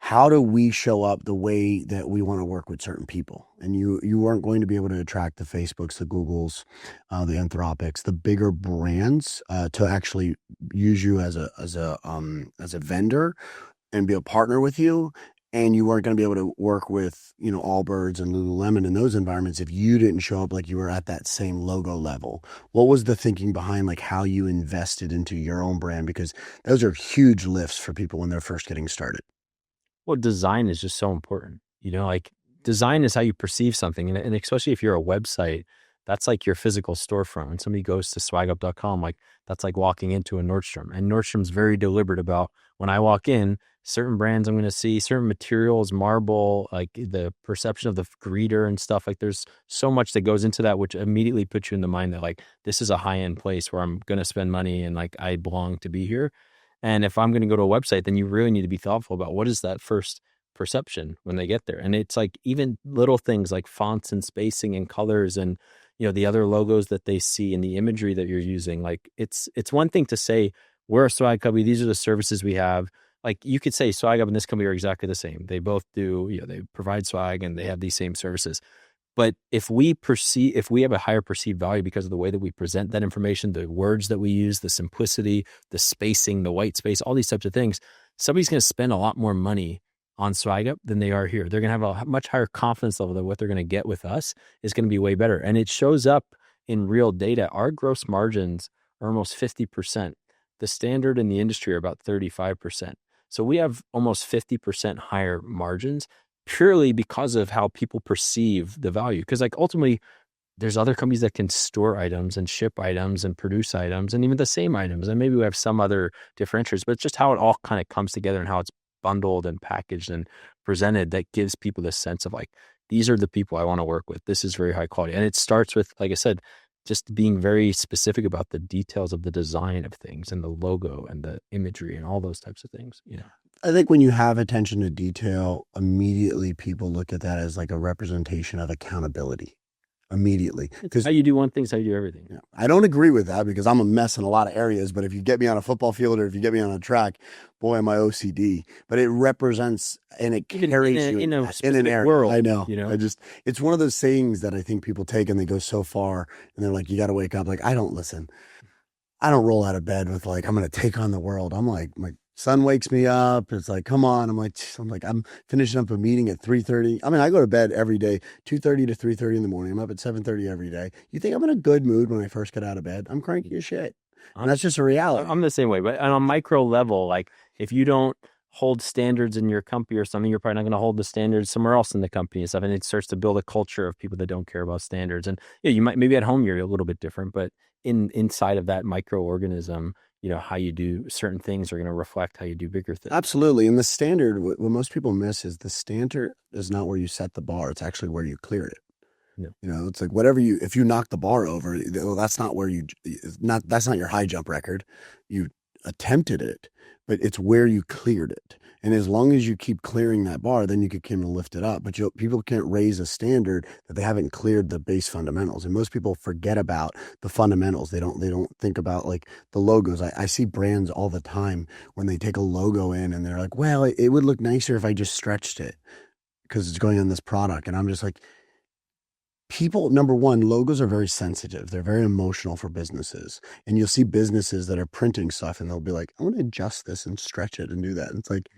how do we show up the way that we want to work with certain people? And you weren't going to be able to attract the Facebooks, the Googles, the Anthropics, the bigger brands to actually use you as a vendor and be a partner with you. And you weren't going to be able to work with, Allbirds and Lululemon in those environments if you didn't show up like you were at that same logo level. What was the thinking behind like how you invested into your own brand? Because those are huge lifts for people when they're first getting started. Well, design is just so important. Like design is how you perceive something. And especially if you're a website, that's like your physical storefront. When somebody goes to swagup.com, like that's like walking into a Nordstrom. And Nordstrom's very deliberate about when I walk in, certain brands I'm going to see, certain materials, marble, like the perception of the greeter and stuff. Like there's so much that goes into that, which immediately puts you in the mind that like this is a high-end place where I'm going to spend money and like I belong to be here. And if I'm going to go to a website, then you really need to be thoughtful about what is that first perception when they get there. And it's like even little things like fonts and spacing and colors and, the other logos that they see and the imagery that you're using. Like it's one thing to say, we're a swag company. These are the services we have. Like you could say swag up and this company are exactly the same. They both do, they provide swag and they have these same services. But if we have a higher perceived value because of the way that we present that information, the words that we use, the simplicity, the spacing, the white space, all these types of things, somebody's going to spend a lot more money on Swag Up than they are here. They're going to have a much higher confidence level that what they're going to get with us is going to be way better. And it shows up in real data. Our gross margins are almost 50%. The standard in the industry are about 35%. So we have almost 50% higher margins purely because of how people perceive the value. Because like ultimately, there's other companies that can store items and ship items and produce items and even the same items. And maybe we have some other differentiators, but it's just how it all kind of comes together and how it's bundled and packaged and presented that gives people this sense of like, these are the people I want to work with. This is very high quality. And it starts with, like I said, just being very specific about the details of the design of things and the logo and the imagery and all those types of things. I think when you have attention to detail, immediately people look at that as like a representation of accountability. Immediately. Because how you do one thing is how you do everything. Yeah, I don't agree with that because I'm a mess in a lot of areas. But if you get me on a football field or if you get me on a track, boy, am I OCD. But it represents and it carries you in an area. World, I know. It's one of those sayings that I think people take and they go so far and they're like, you got to wake up. Like, I don't listen. I don't roll out of bed with like, I'm going to take on the world. I'm like, my son wakes me up. It's like, come on. I'm finishing up a meeting at 3:30. I mean, I go to bed every day, 2:30 to 3:30 in the morning. I'm up at 7:30 every day. You think I'm in a good mood when I first get out of bed? I'm cranky as shit. And that's just a reality. I'm the same way, but on a micro level, like if you don't hold standards in your company or something, you're probably not going to hold the standards somewhere else in the company and stuff. And it starts to build a culture of people that don't care about standards. And you might, maybe at home, you're a little bit different, but inside of that microorganism, how you do certain things are going to reflect how you do bigger things. Absolutely. And the standard, what most people miss is the standard is not where you set the bar. It's actually where you cleared it. No. It's like if you knock the bar over, well, that's not that's not your high jump record. You attempted it, but it's where you cleared it. And as long as you keep clearing that bar, then you can come and lift it up. But people can't raise a standard that they haven't cleared the base fundamentals. And most people forget about the fundamentals. They don't think about like the logos. I see brands all the time when they take a logo in and they're like, well, it would look nicer if I just stretched it because it's going on this product. And I'm just like, people, number one, logos are very sensitive. They're very emotional for businesses. And you'll see businesses that are printing stuff and they'll be like, I'm going to adjust this and stretch it and do that. And it's like,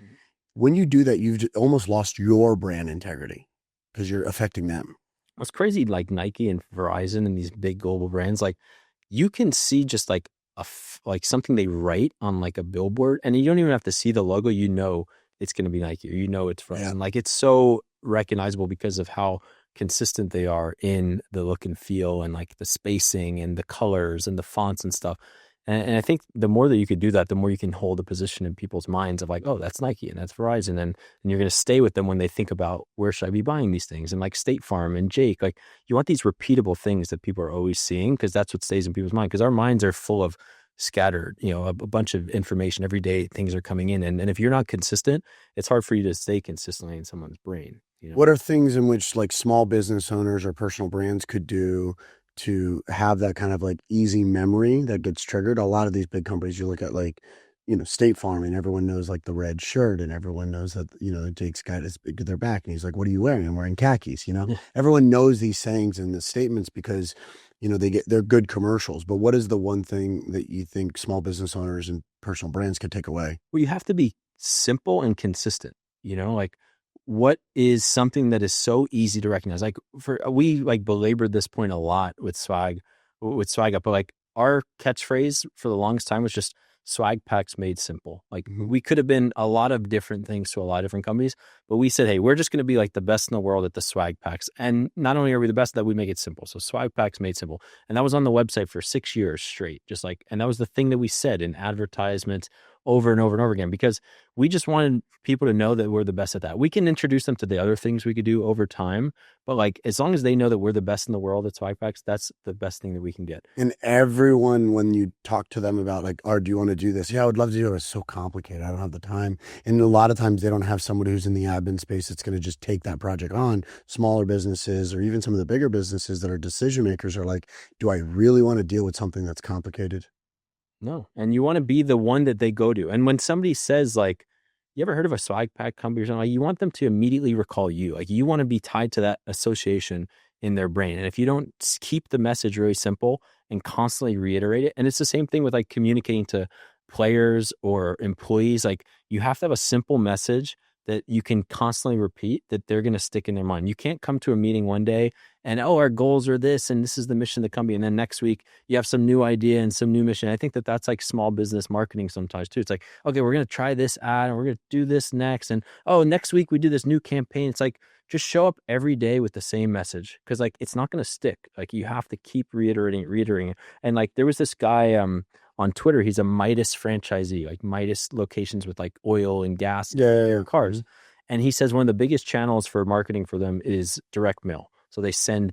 when you do that, you've almost lost your brand integrity because you're affecting them. What's crazy, like Nike and Verizon and these big global brands, like you can see just like like something they write on like a billboard and you don't even have to see the logo. It's going to be Nike or it's Verizon. Yeah. Like it's so recognizable because of how consistent they are in the look and feel and like the spacing and the colors and the fonts and stuff. And I think the more that you could do that, the more you can hold a position in people's minds of like, oh, that's Nike and that's Verizon. And you're going to stay with them when they think about where should I be buying these things? And like State Farm and Jake, like you want these repeatable things that people are always seeing because that's what stays in people's mind because our minds are full of scattered, a bunch of information every day, things are coming in. And if you're not consistent, it's hard for you to stay consistently in someone's brain. What are things in which like small business owners or personal brands could do to have that kind of like easy memory that gets triggered? A lot of these big companies, you look at like State Farm, and everyone knows like the red shirt, and everyone knows that, Jake's got his their back, and he's like, what are you wearing? I'm wearing khakis. Yeah. Everyone knows these sayings and the statements because, they're good commercials. But what is the one thing that you think small business owners and personal brands could take away? Well, you have to be simple and consistent, like what is something that is so easy to recognize? Like we like belabored this point a lot with swag up, but like our catchphrase for the longest time was just swag packs made simple. Like we could have been a lot of different things to a lot of different companies, but we said, hey, we're just going to be like the best in the world at the swag packs. And not only are we the best, that we make it simple. So swag packs made simple. And that was on the website for 6 years straight, and that was the thing that we said in advertisements over and over and over again, because we just wanted people to know that we're the best at that. We can introduce them to the other things we could do over time, but like as long as they know that we're the best in the world at swag packs, that's the best thing that we can get. And everyone, when you talk to them about like, do you want to do this? Yeah, I would love to do it. It's so complicated. I don't have the time. And a lot of times they don't have somebody who's in the admin space that's going to just take that project on. Smaller businesses, or even some of the bigger businesses that are decision makers, are like, do I really want to deal with something that's complicated? No. And you want to be the one that they go to. And when somebody says like, you ever heard of a swag pack company or something, like, you want them to immediately recall you. Like you want to be tied to that association in their brain. And if you don't keep the message really simple and constantly reiterate it, and it's the same thing with like communicating to players or employees, like you have to have a simple message that you can constantly repeat that they're going to stick in their mind. You can't come to a meeting one day and, our goals are this, and this is the mission of the company. And then next week you have some new idea and some new mission. I think that that's like small business marketing sometimes too. It's like, okay, we're going to try this ad and we're going to do this next. And next week we do this new campaign. It's like, just show up every day with the same message. Cause like, it's not going to stick. Like you have to keep reiterating it. And like, there was this guy, on Twitter, he's a Midas franchisee, like Midas locations with like oil and gas cars. And he says one of the biggest channels for marketing for them is direct mail. So they send,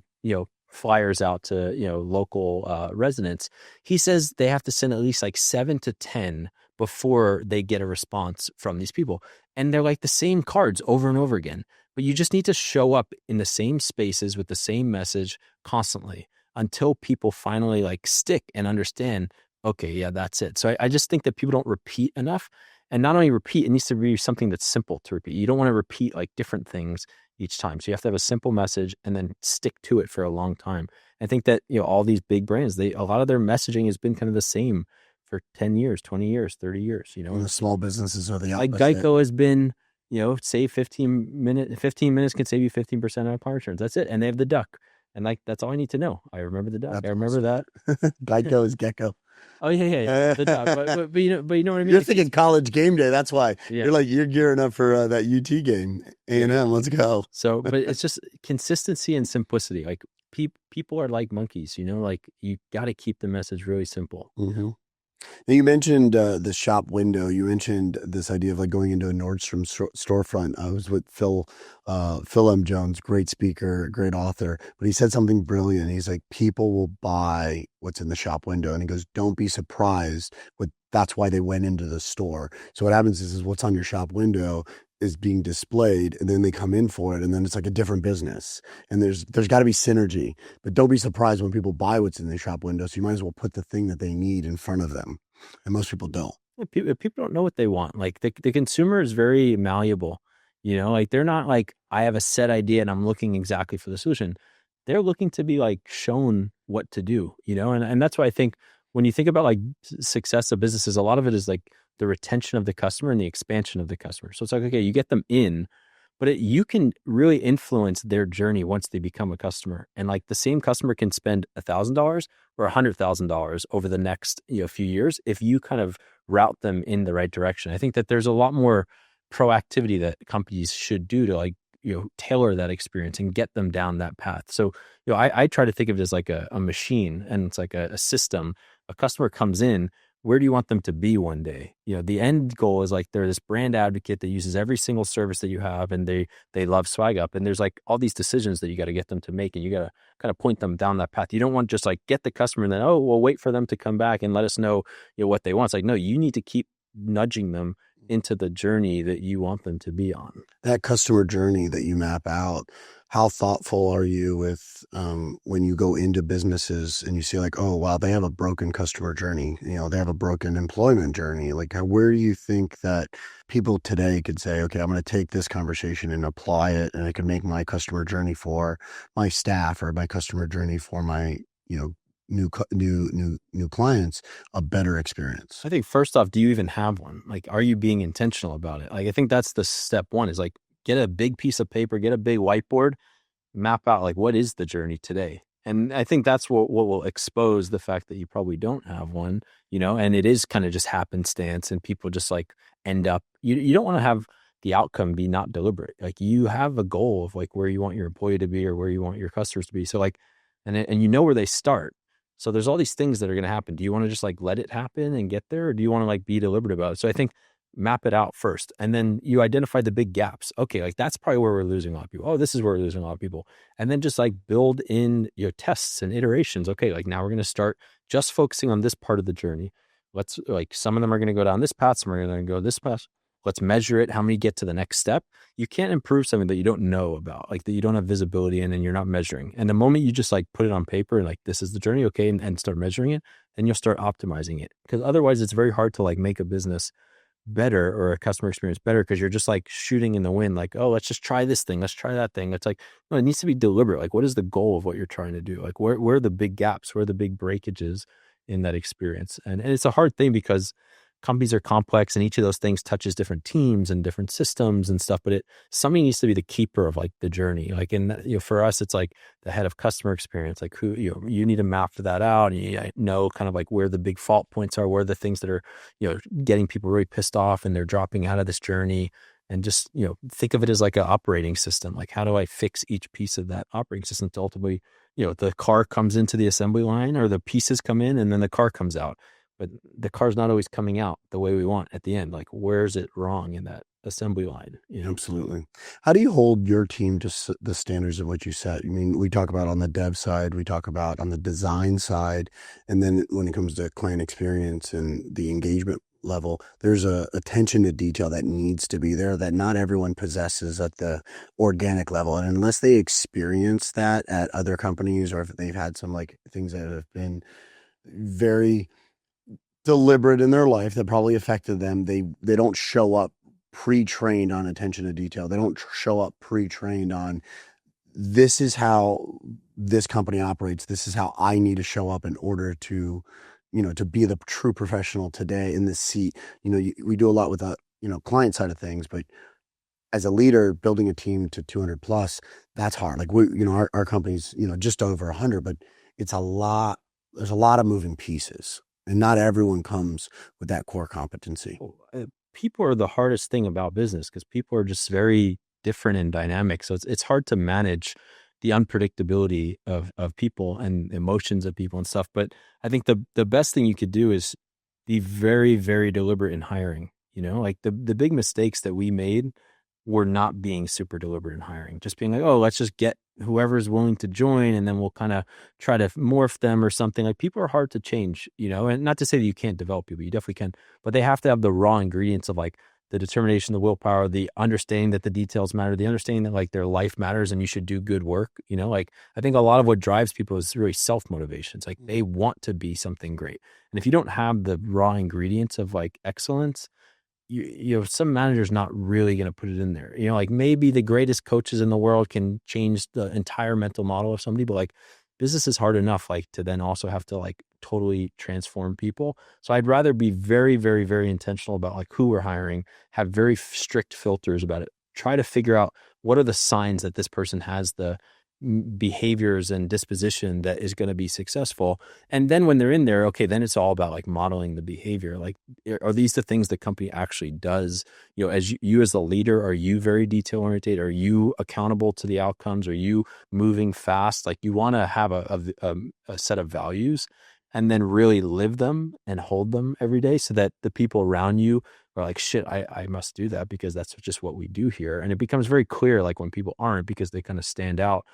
flyers out to, local residents. He says they have to send at least like 7 to 10 before they get a response from these people. And they're like the same cards over and over again. But you just need to show up in the same spaces with the same message constantly until people finally like stick and understand, okay, yeah, that's it. So I just think that people don't repeat enough. And not only repeat, it needs to be something that's simple to repeat. You don't want to repeat like different things each time. So you have to have a simple message and then stick to it for a long time. I think that, all these big brands, a lot of their messaging has been kind of the same for 10 years, 20 years, 30 years, And the small businesses are the opposite. Like Geico has been, save 15 minutes can save you 15% on car insurance. That's it. And they have the duck. And like, that's all I need to know. I remember the duck. That's I remember that. Geico is gecko. Oh yeah. The duck. But you know what I mean? You're thinking college game day. That's why Yeah. you're gearing up for that UT game. A&M, let's go. So, but it's just consistency and simplicity. Like people are like monkeys, like you got to keep the message really simple. Mm-hmm. Now you mentioned the shop window. You mentioned this idea of like going into a Nordstrom storefront. I was with Phil M. Jones, great speaker, great author, but he said something brilliant. He's like, people will buy what's in the shop window. And he goes, don't be surprised. That's why they went into the store. So what happens is what's on your shop window is being displayed, and then they come in for it, and then it's like a different business. And there's got to be synergy, but don't be surprised when people buy what's in the shop window. So you might as well put the thing that they need in front of them, and most people don't. People don't know what they want. Like the consumer is very malleable, like they're not like, I have a set idea and I'm looking exactly for the solution. They're looking to be like shown what to do, and that's why I think when you think about like success of businesses, a lot of it is like the retention of the customer and the expansion of the customer. So it's like, okay, you get them in, but you can really influence their journey once they become a customer. And like the same customer can spend $1,000 or $100,000 over the next few years if you kind of route them in the right direction. I think that there's a lot more proactivity that companies should do to like tailor that experience and get them down that path. So I try to think of it as like a machine, and it's like a system. A customer comes in, where do you want them to be one day? The end goal is like they're this brand advocate that uses every single service that you have, and they love Swag Up. And there's like all these decisions that you got to get them to make, and you got to kind of point them down that path. You don't want just like get the customer and then, wait for them to come back and let us know, what they want. It's like, no, you need to keep nudging them into the journey that you want them to be on. That customer journey that you map out, how thoughtful are you with when you go into businesses and you see like, oh wow, they have a broken customer journey, they have a broken employment journey. Like where do you think that people today could say, okay, I'm going to take this conversation and apply it, and I can make my customer journey for my staff or my customer journey for my, new clients a better experience? I think first off, do you even have one? Like, are you being intentional about it? Like, I think that's the step one is like, get a big piece of paper, get a big whiteboard, map out like, what is the journey today? And I think that's what will expose the fact that you probably don't have one, and it is kind of just happenstance and people just like end up, you don't want to have the outcome be not deliberate. Like you have a goal of like where you want your employee to be or where you want your customers to be. So like, and you know where they start. So there's all these things that are going to happen. Do you want to just like let it happen and get there? Or do you want to like be deliberate about it? So I think map it out first. And then you identify the big gaps. Okay, like that's probably where we're losing a lot of people. Oh, this is where we're losing a lot of people. And then just like build in your tests and iterations. Okay, like now we're going to start just focusing on this part of the journey. Let's like some of them are going to go down this path, some are going to go this path. Let's measure it. How many get to the next step? You can't improve something that you don't know about, like that you don't have visibility in and you're not measuring. And the moment you just like put it on paper and like, this is the journey, okay, and start measuring it, then you'll start optimizing it. Because otherwise it's very hard to like make a business better or a customer experience better because you're just like shooting in the wind, like, oh, let's just try this thing, let's try that thing. It's like, no, it needs to be deliberate. Like, what is the goal of what you're trying to do? Like, where are the big gaps? Where are the big breakages in that experience? And it's a hard thing because companies are complex and each of those things touches different teams and different systems and stuff, but somebody needs to be the keeper of like the journey. Like, and for us, it's like the head of customer experience, like who, you need to map that out and you know, kind of like where the big fault points are, where the things that are, getting people really pissed off and they're dropping out of this journey. And just, think of it as like an operating system. Like, how do I fix each piece of that operating system to ultimately, the car comes into the assembly line or the pieces come in and then the car comes out. But the car's not always coming out the way we want at the end. Like, where's it wrong in that assembly line? Absolutely. How do you hold your team to the standards of what you set? I mean, we talk about on the dev side, we talk about on the design side, and then when it comes to client experience and the engagement level, there's a attention to detail that needs to be there that not everyone possesses at the organic level. And unless they experience that at other companies or if they've had some like things that have been very deliberate in their life that probably affected them, they don't show up pre-trained on attention to detail. They don't show up pre-trained on this is how this company operates. This is how I need to show up in order to, to be the true professional today in this seat. We do a lot with the, client side of things, but as a leader building a team to 200 plus, that's hard. Like our company's, just over 100, but it's a lot. There's a lot of moving pieces. And not everyone comes with that core competency. People are the hardest thing about business because people are just very different and dynamic. So it's hard to manage the unpredictability of people and emotions of people and stuff. But I think the best thing you could do is be very, very deliberate in hiring. Like the big mistakes that we made were not being super deliberate in hiring, just being like, oh, let's just get whoever's willing to join and then we'll kind of try to morph them or something. Like people are hard to change, and not to say that you can't develop people, you definitely can, but they have to have the raw ingredients of like the determination, the willpower, the understanding that the details matter, the understanding that like their life matters and you should do good work. Like I think a lot of what drives people is really self-motivation. It's like they want to be something great. And if you don't have the raw ingredients of like excellence, some manager's not really going to put it in there. Like maybe the greatest coaches in the world can change the entire mental model of somebody, but like business is hard enough, like to then also have to like totally transform people. So I'd rather be very, very, very intentional about like who we're hiring, have very strict filters about it. Try to figure out what are the signs that this person has the behaviors and disposition that is going to be successful. And then when they're in there, okay, then it's all about like modeling the behavior. Like, are these the things the company actually does? As you as the leader, are you very detail oriented? Are you accountable to the outcomes? Are you moving fast? Like you want to have a set of values and then really live them and hold them every day so that the people around you are like, shit, I must do that because that's just what we do here. And it becomes very clear like when people aren't because they kind of stand out.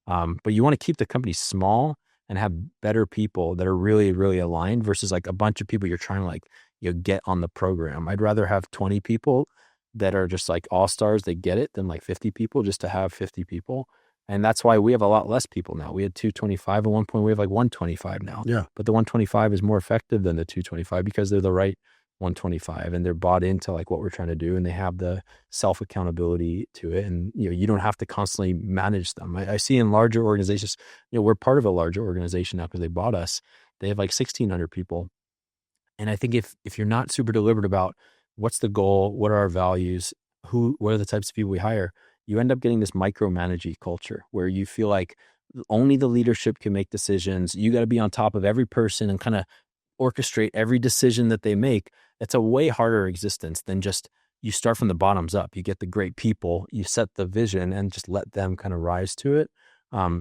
But you want to keep the company small and have better people that are really, really aligned versus like a bunch of people you're trying to like, get on the program. I'd rather have 20 people that are just like all-stars, they get it, than like 50 people just to have 50 people. And that's why we have a lot less people now. We had 225 at one point. We have like 125 now. Yeah. But the 125 is more effective than the 225 because they're the right 125 and they're bought into like what we're trying to do and they have the self accountability to it. And, you don't have to constantly manage them. I see in larger organizations, we're part of a larger organization now because they bought us. They have like 1,600 people. And I think if you're not super deliberate about what's the goal, what are our values, what are the types of people we hire, you end up getting this micromanaging culture where you feel like only the leadership can make decisions. You got to be on top of every person and kind of orchestrate every decision that they make. It's a way harder existence than just you start from the bottoms up. You get the great people, you set the vision and just let them kind of rise to it.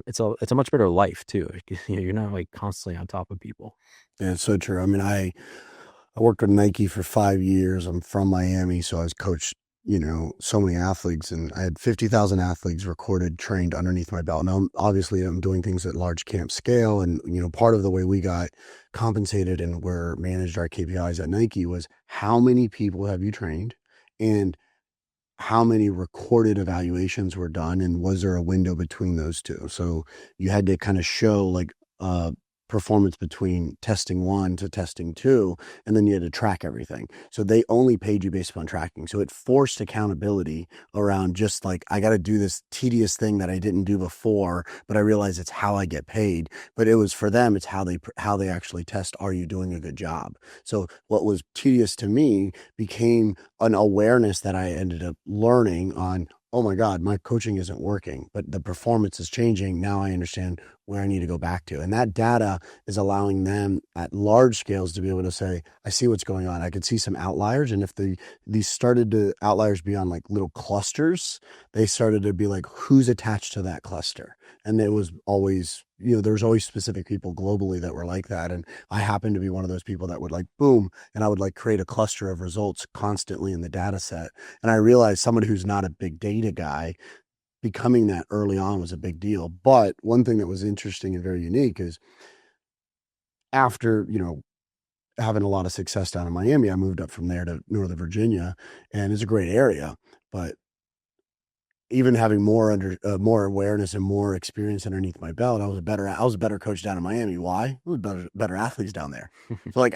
It's a much better life too. You're not like constantly on top of people. Yeah, it's so true. I mean, I worked with Nike for 5 years. I'm from Miami, so I was coached, so many athletes, and I had 50,000 athletes recorded, trained underneath my belt. Now, obviously, I'm doing things at large camp scale, and part of the way we got compensated and were managed our KPIs at Nike was how many people have you trained, and how many recorded evaluations were done, and was there a window between those two? So you had to kind of show like performance between testing 1 to testing 2, and then you had to track everything. So they only paid you based upon tracking. So it forced accountability around just like, I got to do this tedious thing that I didn't do before, but I realize it's how I get paid. But it was for them, it's how they actually test, are you doing a good job? So what was tedious to me became an awareness that I ended up learning on, oh my God, my coaching isn't working, but the performance is changing. Now I understand where I need to go back to. And that data is allowing them at large scales to be able to say, I see what's going on. I could see some outliers. And if these started to outliers be on like little clusters, they started to be like, who's attached to that cluster? And it was always, there's always specific people globally that were like that. And I happened to be one of those people that would like, boom, and I would like create a cluster of results constantly in the data set. And I realized somebody who's not a big data guy, becoming that early on was a big deal. But one thing that was interesting and very unique is after, having a lot of success down in Miami, I moved up from there to Northern Virginia, and it's a great area. But even having more awareness and more experience underneath my belt, I was a better coach down in Miami. Why? I was better athletes down there. So like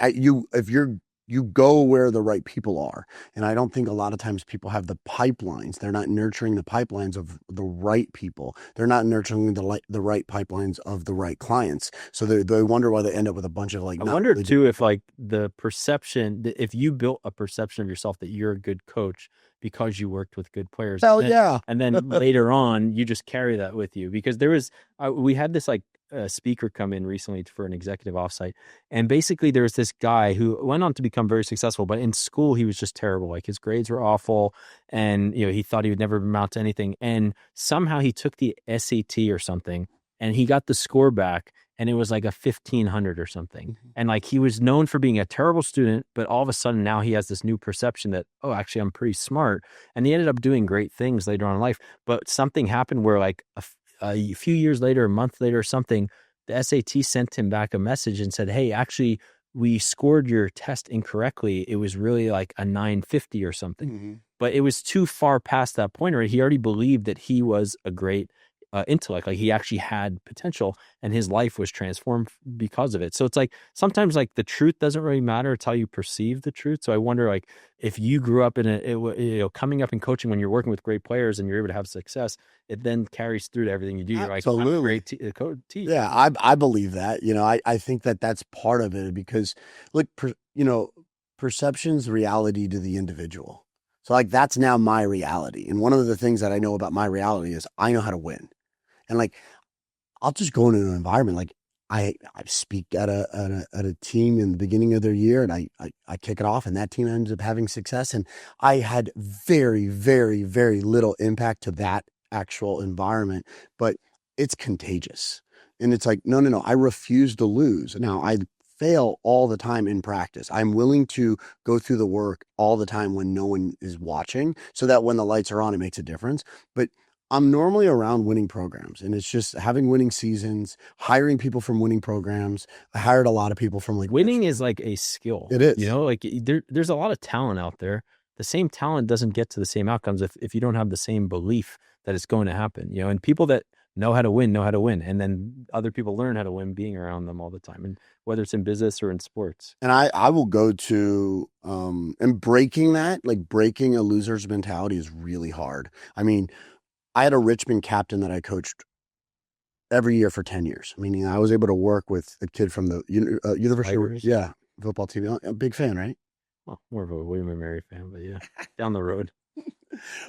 you go where the right people are. And I don't think a lot of times people have the pipelines. They're not nurturing the pipelines of the right people. They're not nurturing the right pipelines of the right clients. So they wonder why they end up with a bunch of like. I wonder too if like the perception, if you built a perception of yourself that you're a good coach because you worked with good players. Hell yeah. And then later on, you just carry that with you because we had this like speaker come in recently for an executive offsite. And basically there was this guy who went on to become very successful, but in school, he was just terrible. Like his grades were awful. And, he thought he would never amount to anything. And somehow he took the SAT or something and he got the score back. And it was like a 1,500 or something. Mm-hmm. And like he was known for being a terrible student, but all of a sudden now he has this new perception that, oh, actually I'm pretty smart. And he ended up doing great things later on in life. But something happened where like a few years later, a month later or something, the SAT sent him back a message and said, hey, actually, we scored your test incorrectly. It was really like a 950 or something. Mm-hmm. But it was too far past that point, or he already believed that he was a great intellect, like he actually had potential and his life was transformed because of it. So it's like sometimes like the truth doesn't really matter, it's how you perceive the truth. So I wonder like if you grew up in coming up in coaching when you're working with great players and you're able to have success, it then carries through to everything you do. You're like, I'm a great team. Yeah, I believe that. I think that that's part of it because look, perception's reality to the individual. So like that's now my reality. And one of the things that I know about my reality is I know how to win. And like, I'll just go into an environment. Like I speak at a team in the beginning of their year and I kick it off and that team ends up having success. And I had very, very, very little impact to that actual environment, but it's contagious. And it's like, no, I refuse to lose. Now I fail all the time in practice. I'm willing to go through the work all the time when no one is watching so that when the lights are on, it makes a difference. But I'm normally around winning programs and it's just having winning seasons, hiring people from winning programs. I hired a lot of people from like winning is like a skill. It is, like there's a lot of talent out there. The same talent doesn't get to the same outcomes if you don't have the same belief that it's going to happen, and people that know how to win. And then other people learn how to win being around them all the time. And whether it's in business or in sports. And I will go to and breaking that, like breaking a loser's mentality is really hard. I mean, I had a Richmond captain that I coached every year for 10 years. Meaning I was able to work with a kid from the University of, Tigers. yeah, football team. I'm a big fan, right? Well, more of a William and Mary fan, but yeah, down the road.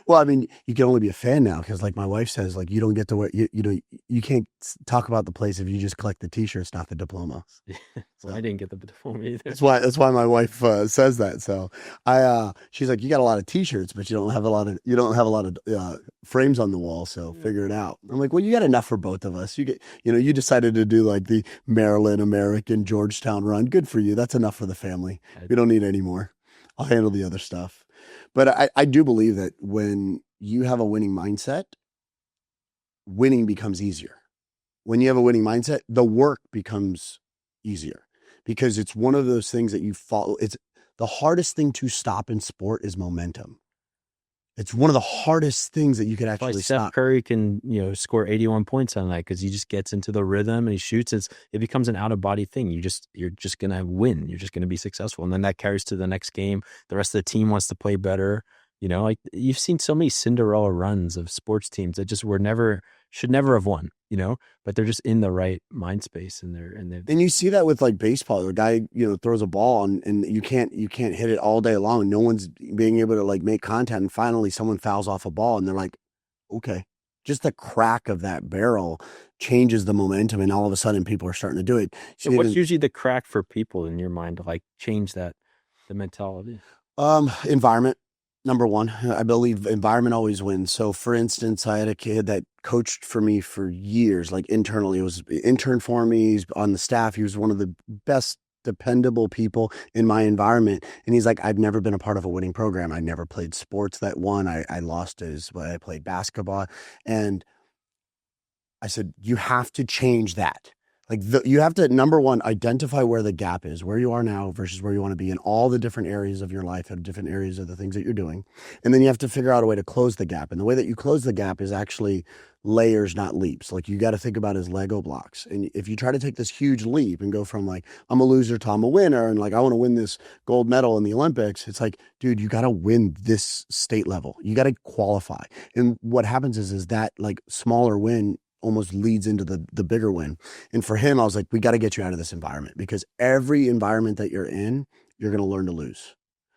Well, I mean, you can only be a fan now because, like my wife says, like you don't get to wear, you know, you can't talk about the place if you just collect the T-shirts, not the diploma. Well, So I didn't get the diploma either. that's why my wife says that. So she's like, you got a lot of T-shirts, but you don't have a lot of frames on the wall. So figure it out. I'm like, well, you got enough for both of us. You decided to do like the Maryland, American, Georgetown run. Good for you. That's enough for the family. We don't need any more. I'll handle the other stuff. But I do believe that when you have a winning mindset, winning becomes easier. When you have a winning mindset, the work becomes easier because it's one of those things that you follow. It's the hardest thing to stop in sport is momentum. It's one of the hardest things that you could actually Steph stop. Curry can, score 81 points on that because he just gets into the rhythm and he shoots. It becomes an out of body thing. You're just gonna win. You're just gonna be successful, and then that carries to the next game. The rest of the team wants to play better. Like you've seen so many Cinderella runs of sports teams that just should never have won. But they're just in the right mind space and And you see that with like baseball. The guy, throws a ball and you can't hit it all day long. No one's being able to like make contact. And finally someone fouls off a ball and they're like, okay. Just the crack of that barrel changes the momentum and all of a sudden people are starting to do it. So what's usually the crack for people in your mind to like change the mentality? Environment. Number one, I believe environment always wins. So for instance, I had a kid that coached for me for years, like internally. It was intern for me. He's on the staff. He was one of the best dependable people in my environment. And he's like, I've never been a part of a winning program. I never played sports that won. I lost I played basketball. And I said, you have to change that. Like you have to, number one, identify where the gap is, where you are now versus where you want to be in all the different areas of your life and different areas of the things that you're doing. And then you have to figure out a way to close the gap. And the way that you close the gap is actually layers, not leaps. Like you got to think about it as Lego blocks. And if you try to take this huge leap and go from like, I'm a loser to I'm a winner, and like, I want to win this gold medal in the Olympics, it's like, dude, you got to win this state level. You got to qualify. And what happens is that like smaller win almost leads into the bigger win. And for him, I was like, we got to get you out of this environment because every environment that you're in, you're going to learn to lose.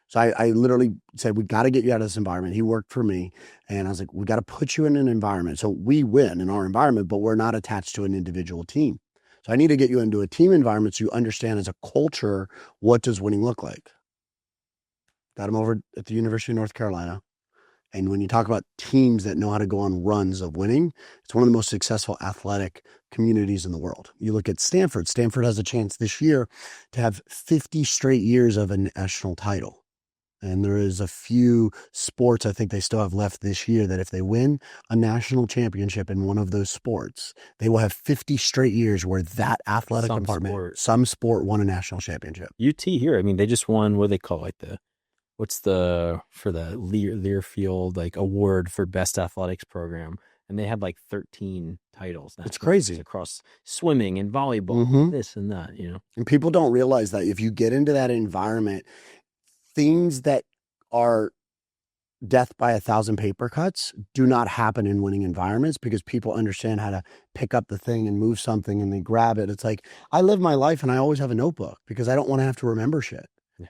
So I literally said, we got to get you out of this environment. He worked for me. And I was like, we got to put you in an environment. So we win in our environment, but we're not attached to an individual team. So I need to get you into a team environment so you understand as a culture, what does winning look like? Got him over at the University of North Carolina. And when you talk about teams that know how to go on runs of winning, it's one of the most successful athletic communities in the world. You look at Stanford. Stanford has a chance this year to have 50 straight years of a national title. And there is a few sports I think they still have left this year that if they win a national championship in one of those sports, they will have 50 straight years where that athletic department, some sport won a national championship. UT here, I mean, they just won, what do they call it? For the Learfield like award for best athletics program, and they had like 13 titles. It's crazy across swimming and volleyball, this and that, And people don't realize that if you get into that environment, things that are death by 1,000 paper cuts do not happen in winning environments because people understand how to pick up the thing and move something and they grab it. It's like, I live my life and I always have a notebook because I don't want to have to remember shit.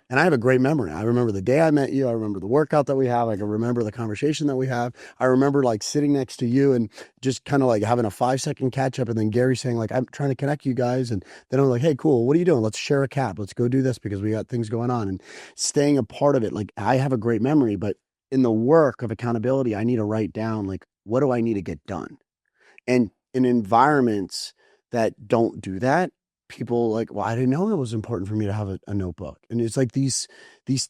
And I have a great memory. I remember the day I met you. I remember the workout that we have. I can remember the conversation that we have. I remember like sitting next to you and just kind of like having a 5-second catch up. And then Gary saying like, I'm trying to connect you guys. And then I'm like, hey, cool. What are you doing? Let's share a cap. Let's go do this because we got things going on and staying a part of it. Like I have a great memory, but in the work of accountability, I need to write down like, what do I need to get done? And in environments that don't do that, people like, well, I didn't know it was important for me to have a notebook. And it's like these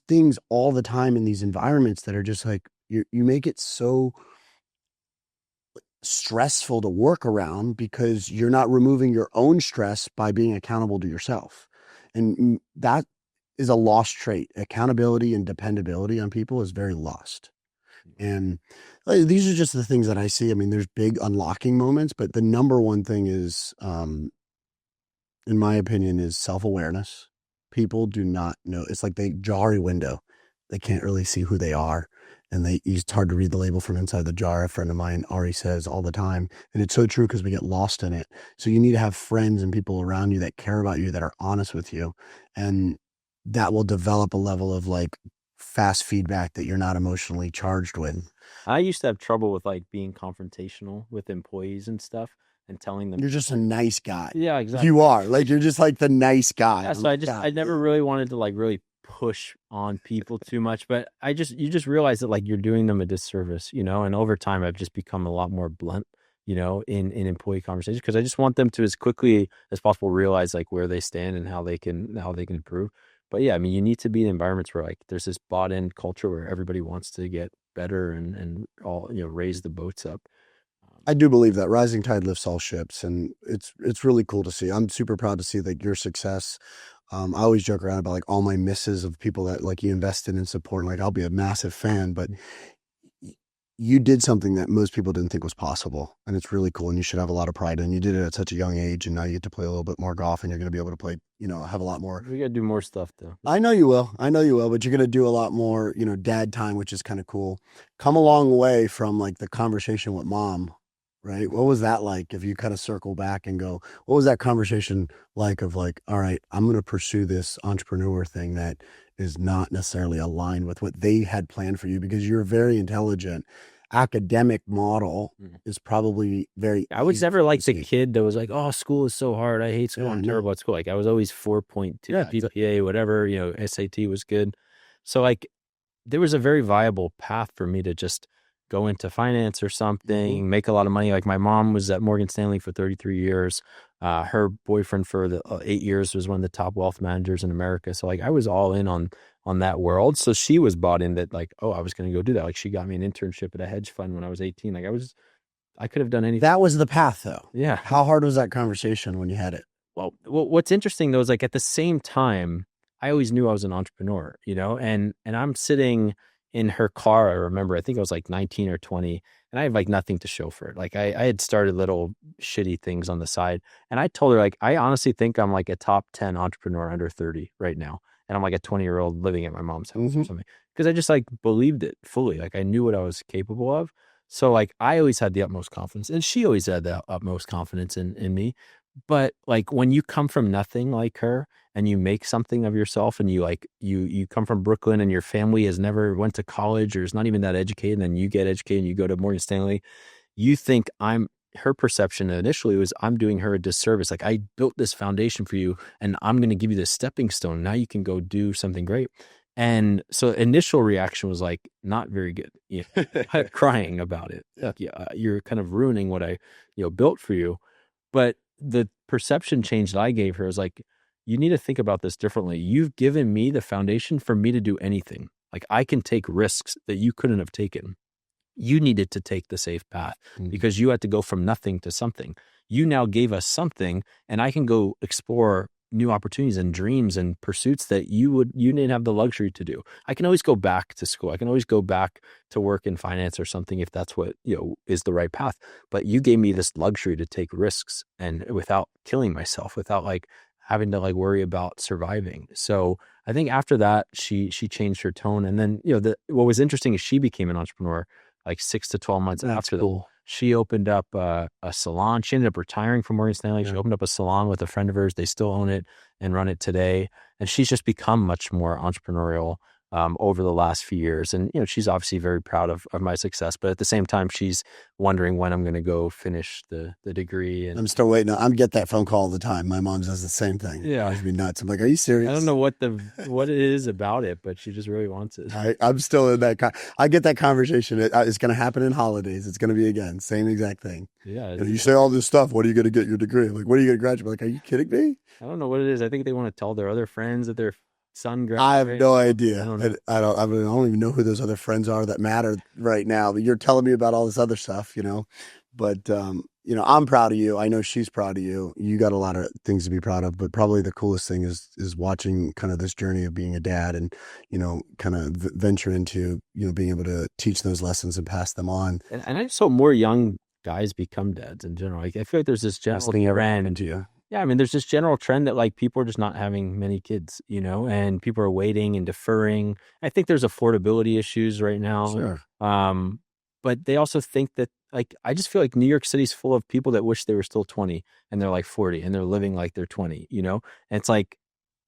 things all the time in these environments that are just like, you make it so stressful to work around because you're not removing your own stress by being accountable to yourself. And that is a lost trait. Accountability and dependability on people is very lost. And these are just the things that I see. I mean, there's big unlocking moments, but the number one thing is, in my opinion, is self-awareness. People do not know. It's like they jar a window. They can't really see who they are. And it's hard to read the label from inside the jar. A friend of mine, Ari, says all the time. And it's so true because we get lost in it. So you need to have friends and people around you that care about you, that are honest with you. And that will develop a level of like fast feedback that you're not emotionally charged with. I used to have trouble with like being confrontational with employees and stuff and telling them. You're just a nice guy. Yeah, exactly. You are. Like, you're just like the nice guy. Yeah, so I never really wanted to like really push on people too much, but you just realize that like you're doing them a disservice, you know, and over time I've just become a lot more blunt, you know, in employee conversations, because I just want them to as quickly as possible realize like where they stand and how they can improve. But yeah, I mean, you need to be in environments where like there's this bought in culture where everybody wants to get better and all, you know, raise the boats up. I do believe that rising tide lifts all ships, and it's really cool to see. I'm super proud to see like your success. I always joke around about like all my misses of people that like you invested in support. Like, I'll be a massive fan, but you did something that most people didn't think was possible, and it's really cool. And you should have a lot of pride. And you did it at such a young age, and now you get to play a little bit more golf, and you're going to be able to play, you know, have a lot more. We got to do more stuff though. I know you will, but you're going to do a lot more, you know, dad time, which is kind of cool. Come a long way from like the conversation with mom, right? What was that like? If you kind of circle back and go, what was that conversation like of like, all right, I'm going to pursue this entrepreneur thing that is not necessarily aligned with what they had planned for you, because you're very intelligent. Academic model is probably very. I was never like the kid that was like, "Oh, school is so hard. I hate school. I'm terrible at school." Like I was always 4.2 GPA, whatever. You know, SAT was good. So like, there was a very viable path for me to just go into finance or something, make a lot of money. Like my mom was at Morgan Stanley for 33 years. Her boyfriend for the 8 years was one of the top wealth managers in America. So like I was all in on that world. So she was bought in that like, oh, I was going to go do that. Like she got me an internship at a hedge fund when I was 18. Like I could have done anything. That was the path though. Yeah. How hard was that conversation when you had it? Well, what's interesting though is like at the same time, I always knew I was an entrepreneur, you know, and I'm sitting in her car. I remember, I think I was like 19 or 20, and I had like nothing to show for it. Like I had started little shitty things on the side, and I told her like, I honestly think I'm like a top 10 entrepreneur under 30 right now. And I'm like a 20-year-old living at my mom's house or something, because I just like believed it fully. Like I knew what I was capable of. So like I always had the utmost confidence, and she always had the utmost confidence in me. But like when you come from nothing like her and you make something of yourself, and you like you come from Brooklyn and your family has never went to college or is not even that educated, and then you get educated and you go to Morgan Stanley, you think her perception initially was I'm doing her a disservice. Like I built this foundation for you and I'm going to give you this stepping stone. Now you can go do something great. And so initial reaction was like, not very good, you know, crying about it. Yeah, you're kind of ruining what I, you know, built for you. But the perception change that I gave her is like, you need to think about this differently. You've given me the foundation for me to do anything. Like I can take risks that you couldn't have taken. You needed to take the safe path because you had to go from nothing to something. You now gave us something, and I can go explore new opportunities and dreams and pursuits that you didn't have the luxury to do. I can always go back to school. I can always go back to work in finance or something if that's what, you know, is the right path. But you gave me this luxury to take risks and without killing myself, without like having to like worry about surviving. So I think after that, she changed her tone. And then, you know, what was interesting is she became an entrepreneur like 6 to 12 months after that. She opened up a salon. She ended up retiring from Morgan Stanley. She opened up a salon with a friend of hers. They still own it and run it today. And she's just become much more entrepreneurial over the last few years. And, you know, she's obviously very proud of my success, but at the same time, she's wondering when I'm going to go finish the degree. And I'm still waiting. I get that phone call all the time. My mom does the same thing. Yeah. I'd be nuts. I'm like, are you serious? I don't know what it is about it, but she just really wants it. I'm still in that. I get that conversation. It's going to happen in holidays. It's going to be again, same exact thing. Yeah. You say all this stuff. What are you going to get your degree? I'm like, what are you going to graduate? Like, are you kidding me? I don't know what it is. I think they want to tell their other friends that they're son graduated. I have no idea. I don't even know who those other friends are that matter right now. But you're telling me about all this other stuff, you know. But I'm proud of you. I know she's proud of you. You got a lot of things to be proud of, but probably the coolest thing is watching kind of this journey of being a dad and, kind of venture into, being able to teach those lessons and pass them on. And I just hope more young guys become dads in general. Like, I feel like there's this general Best thing ever trend. happened to you. Yeah, I mean, there's this general trend that like people are just not having many kids, and people are waiting and deferring. I think there's affordability issues right now. Sure. But they also think that like I just feel like New York City's full of people that wish they were still 20 and they're like 40 and they're living like they're 20, And it's like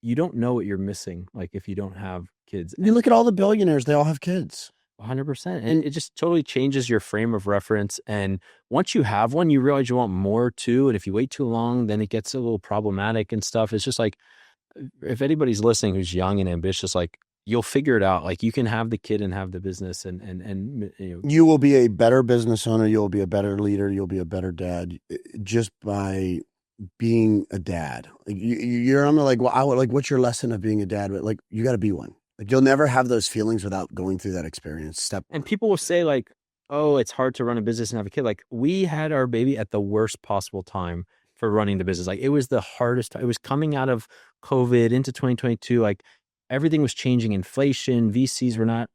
you don't know what you're missing like if you don't have kids. You look at all the billionaires, they all have kids. 100%. And it just totally changes your frame of reference. And once you have one, you realize you want more too. And if you wait too long, then it gets a little problematic and stuff. It's just like, if anybody's listening who's young and ambitious, like you'll figure it out. Like you can have the kid and have the business and you will be a better business owner. You'll be a better leader. You'll be a better dad just by being a dad. Like I'm like, well, what's your lesson of being a dad? But like, you got to be one. Like you'll never have those feelings without going through that experience. And people will say like, oh, it's hard to run a business and have a kid. Like we had our baby at the worst possible time for running the business. Like it was the hardest. It was coming out of COVID into 2022. Like everything was changing. Inflation, VCs were not,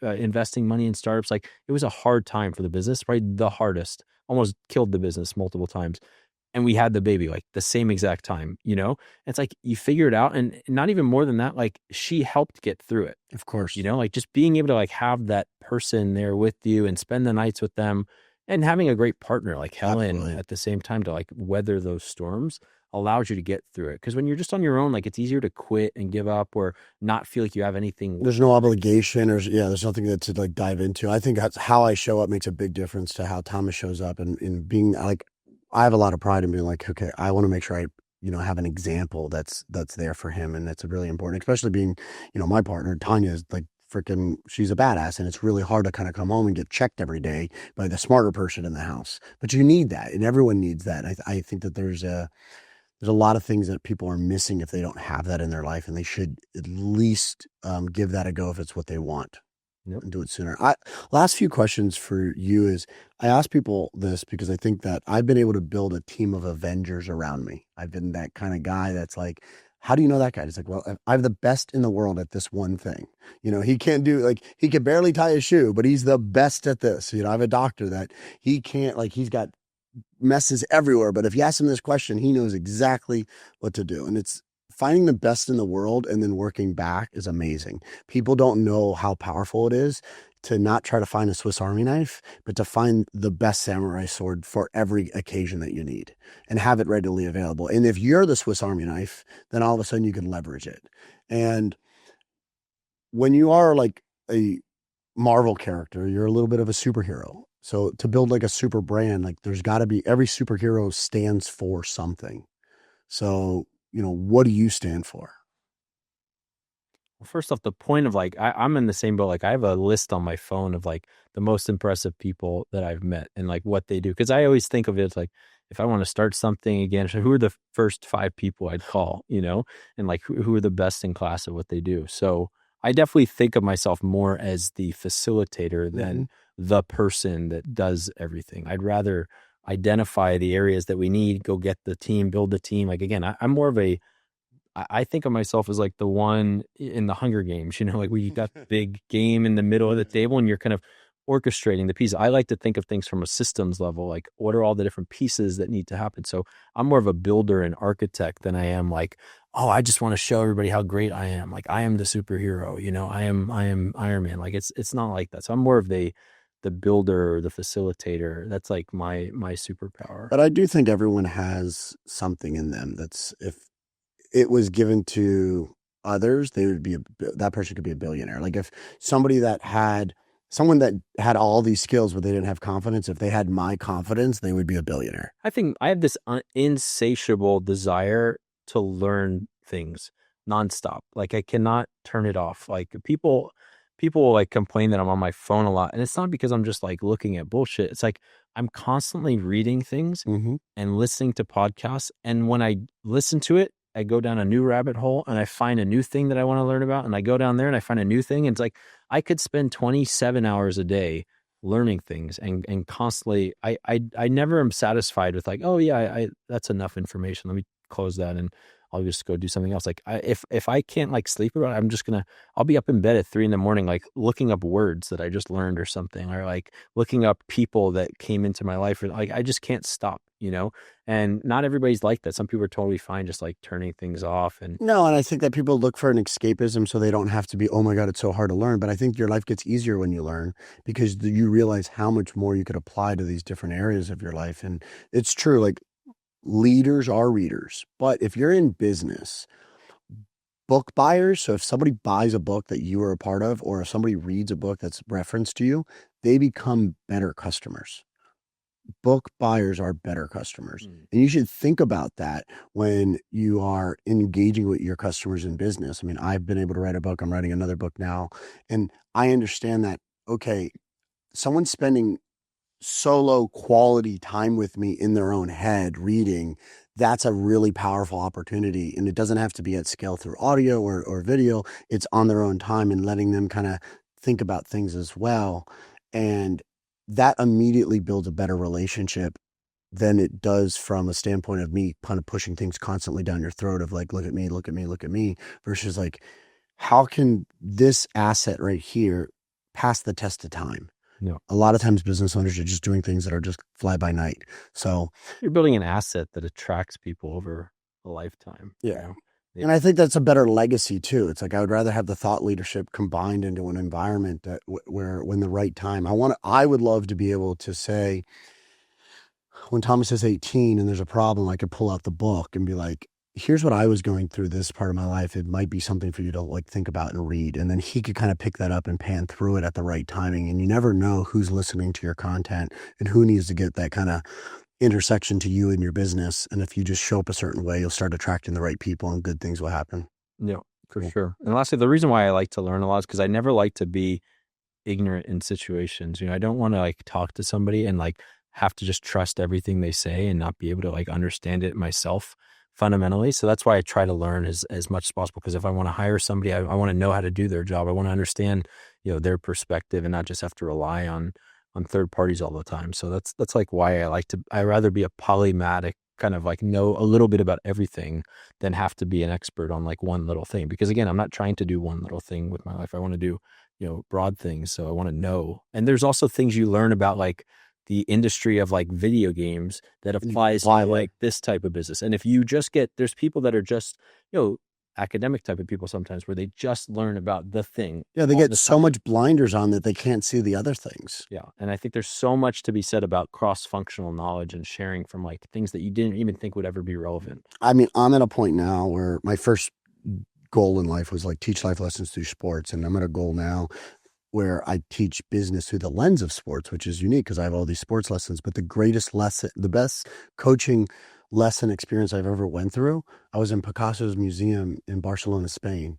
investing money in startups. Like it was a hard time for the business, probably the hardest, almost killed the business multiple times. And we had the baby like the same exact time, It's like you figure it out, and not even more than that, like she helped get through it. Of course. Like just being able to like have that person there with you and spend the nights with them and having a great partner like Helen Absolutely. at the same time to like weather those storms allows you to get through it. Because when you're just on your own, like it's easier to quit and give up or not feel like you have anything. There's no obligation or there's nothing that to like dive into. I think that's how I show up makes a big difference to how Thomas shows up, and in being like, I have a lot of pride in being like, okay, I want to make sure I, have an example that's there for him. And that's really important, especially being, my partner, Tanya, is like freaking, she's a badass. And it's really hard to kind of come home and get checked every day by the smarter person in the house. But you need that. And everyone needs that. I think that there's a lot of things that people are missing if they don't have that in their life. And they should at least give that a go if it's what they want. Yep. And do it sooner. Last few questions for you is, I ask people this because I think that I've been able to build a team of Avengers around me. I've been that kind of guy that's like, how do you know that guy? It's like, well, I'm the best in the world at this one thing. He can't do he can barely tie a shoe, but he's the best at this. I have a doctor that he can't, he's got messes everywhere. But if you ask him this question, he knows exactly what to do. And it's finding the best in the world and then working back is amazing. People don't know how powerful it is to not try to find a Swiss Army knife, but to find the best samurai sword for every occasion that you need and have it readily available. And if you're the Swiss Army knife, then all of a sudden you can leverage it. And when you are like a Marvel character, you're a little bit of a superhero. So to build like a super brand, like there's got to be, every superhero stands for something. So what do you stand for? Well, first off, the point of like, I'm in the same boat. Like I have a list on my phone of like the most impressive people that I've met and like what they do. Cause I always think of it as like, if I want to start something again, so who are the first 5 people I'd call, and like who are the best in class at what they do. So I definitely think of myself more as the facilitator than the person that does everything. I'd rather identify the areas that we need, go get the team, build the team. Like, again, I'm more of I think of myself as like the one in the Hunger Games, like we got the big game in the middle of the table and you're kind of orchestrating the pieces. I like to think of things from a systems level, like what are all the different pieces that need to happen? So I'm more of a builder and architect than I am like, oh, I just want to show everybody how great I am. Like I am the superhero, I am Iron Man. Like it's not like that. So I'm more of the builder, the facilitator. That's like my superpower. But I do think everyone has something in them that's, if it was given to others, that person could be a billionaire. Like if someone that had all these skills, but they didn't have confidence, if they had my confidence, they would be a billionaire. I think I have this insatiable desire to learn things nonstop. Like I cannot turn it off. Like people will like complain that I'm on my phone a lot. And it's not because I'm just like looking at bullshit. It's like I'm constantly reading things and listening to podcasts. And when I listen to it, I go down a new rabbit hole and I find a new thing that I want to learn about. And I go down there and I find a new thing. And it's like I could spend 27 hours a day learning things and constantly I never am satisfied with like, oh yeah, I that's enough information, let me close that and I'll just go do something else. Like if I can't like sleep about it, I'll be up in bed at 3 a.m, like looking up words that I just learned or something, or like looking up people that came into my life, or like I just can't stop, and not everybody's like that. Some people are totally fine just like turning things off. And No, and I think that people look for an escapism so they don't have to be, oh my God, it's so hard to learn. But I think your life gets easier when you learn because you realize how much more you could apply to these different areas of your life. And it's true, like leaders are readers. But if you're in business, book buyers, so if somebody buys a book that you are a part of, or if somebody reads a book that's referenced to you, they become better customers. Book buyers are better customers. And you should think about that when you are engaging with your customers in business. I mean, I've been able to write a book. I'm writing another book now. And I understand that, okay, someone's spending solo quality time with me in their own head reading. That's a really powerful opportunity. And it doesn't have to be at scale through audio or video. It's on their own time and letting them kind of think about things as well. And that immediately builds a better relationship than it does from a standpoint of me kind of pushing things constantly down your throat of like, look at me, look at me, look at me, versus like, how can this asset right here pass the test of time? Yeah. A lot of times business owners are just doing things that are just fly by night. So you're building an asset that attracts people over a lifetime. yeah. And I think that's a better legacy too. It's like I would rather have the thought leadership combined into an environment that where when the right time, I would love to be able to say, when Thomas is 18 and there's a problem, I could pull out the book and be like, here's what I was going through this part of my life. It might be something for you to like think about and read. And then he could kind of pick that up and pan through it at the right timing. And you never know who's listening to your content and who needs to get that kind of intersection to you and your business. And if you just show up a certain way, you'll start attracting the right people and good things will happen. Yeah, for sure. And lastly, the reason why I like to learn a lot is because I never like to be ignorant in situations. I don't want to like talk to somebody and like have to just trust everything they say and not be able to like understand it myself fundamentally. So that's why I try to learn as much as possible. Because if I want to hire somebody, I want to know how to do their job. I want to understand, their perspective and not just have to rely on third parties all the time. So that's like why I rather be a polymatic, kind of like know a little bit about everything than have to be an expert on like one little thing. Because again, I'm not trying to do one little thing with my life. I want to do, broad things. So I want to know. And there's also things you learn about like the industry of like video games that applies to like this type of business. And if you just there's people that are just, academic type of people sometimes where they just learn about the thing. Yeah, they get so much blinders on that they can't see the other things. Yeah. And I think there's so much to be said about cross-functional knowledge and sharing from like things that you didn't even think would ever be relevant. I mean, I'm at a point now where my first goal in life was like teach life lessons through sports. And I'm at a goal now where I teach business through the lens of sports, which is unique because I have all these sports lessons. But the greatest lesson, the best coaching lesson experience I've ever went through, I was in Picasso's museum in Barcelona, Spain.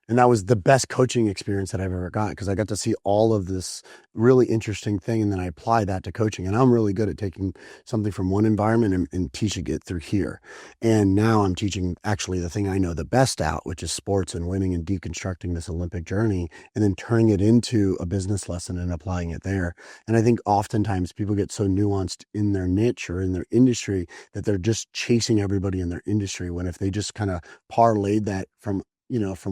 And that was the best coaching experience that I've ever got because I got to see all of this really interesting thing. And then I apply that to coaching. And I'm really good at taking something from one environment and teaching it through here. And now I'm teaching actually the thing I know the best at, which is sports and winning and deconstructing this Olympic journey and then turning it into a business lesson and applying it there. And I think oftentimes people get so nuanced in their niche or in their industry that they're just chasing everybody in their industry. When if they just kind of parlayed that from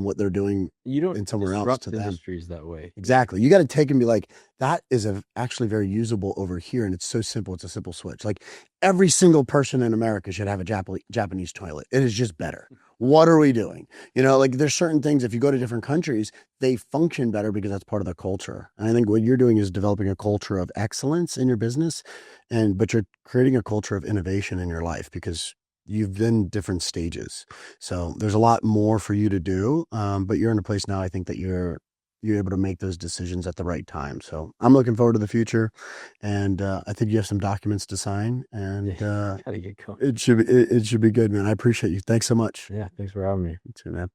what they're doing in somewhere else to them. Industries that way. Exactly. You got to take and be like, that is actually very usable over here. And it's so simple. It's a simple switch. Like every single person in America should have a Japanese toilet. It is just better. What are we doing? Like there's certain things, if you go to different countries, they function better because that's part of the culture. And I think what you're doing is developing a culture of excellence in your business, but you're creating a culture of innovation in your life because you've been different stages. So there's a lot more for you to do. But you're in a place now, I think that you're able to make those decisions at the right time. So I'm looking forward to the future. And I think you have some documents to sign and gotta get going. it should be good, man. I appreciate you. Thanks so much. Yeah. Thanks for having me. You too, man.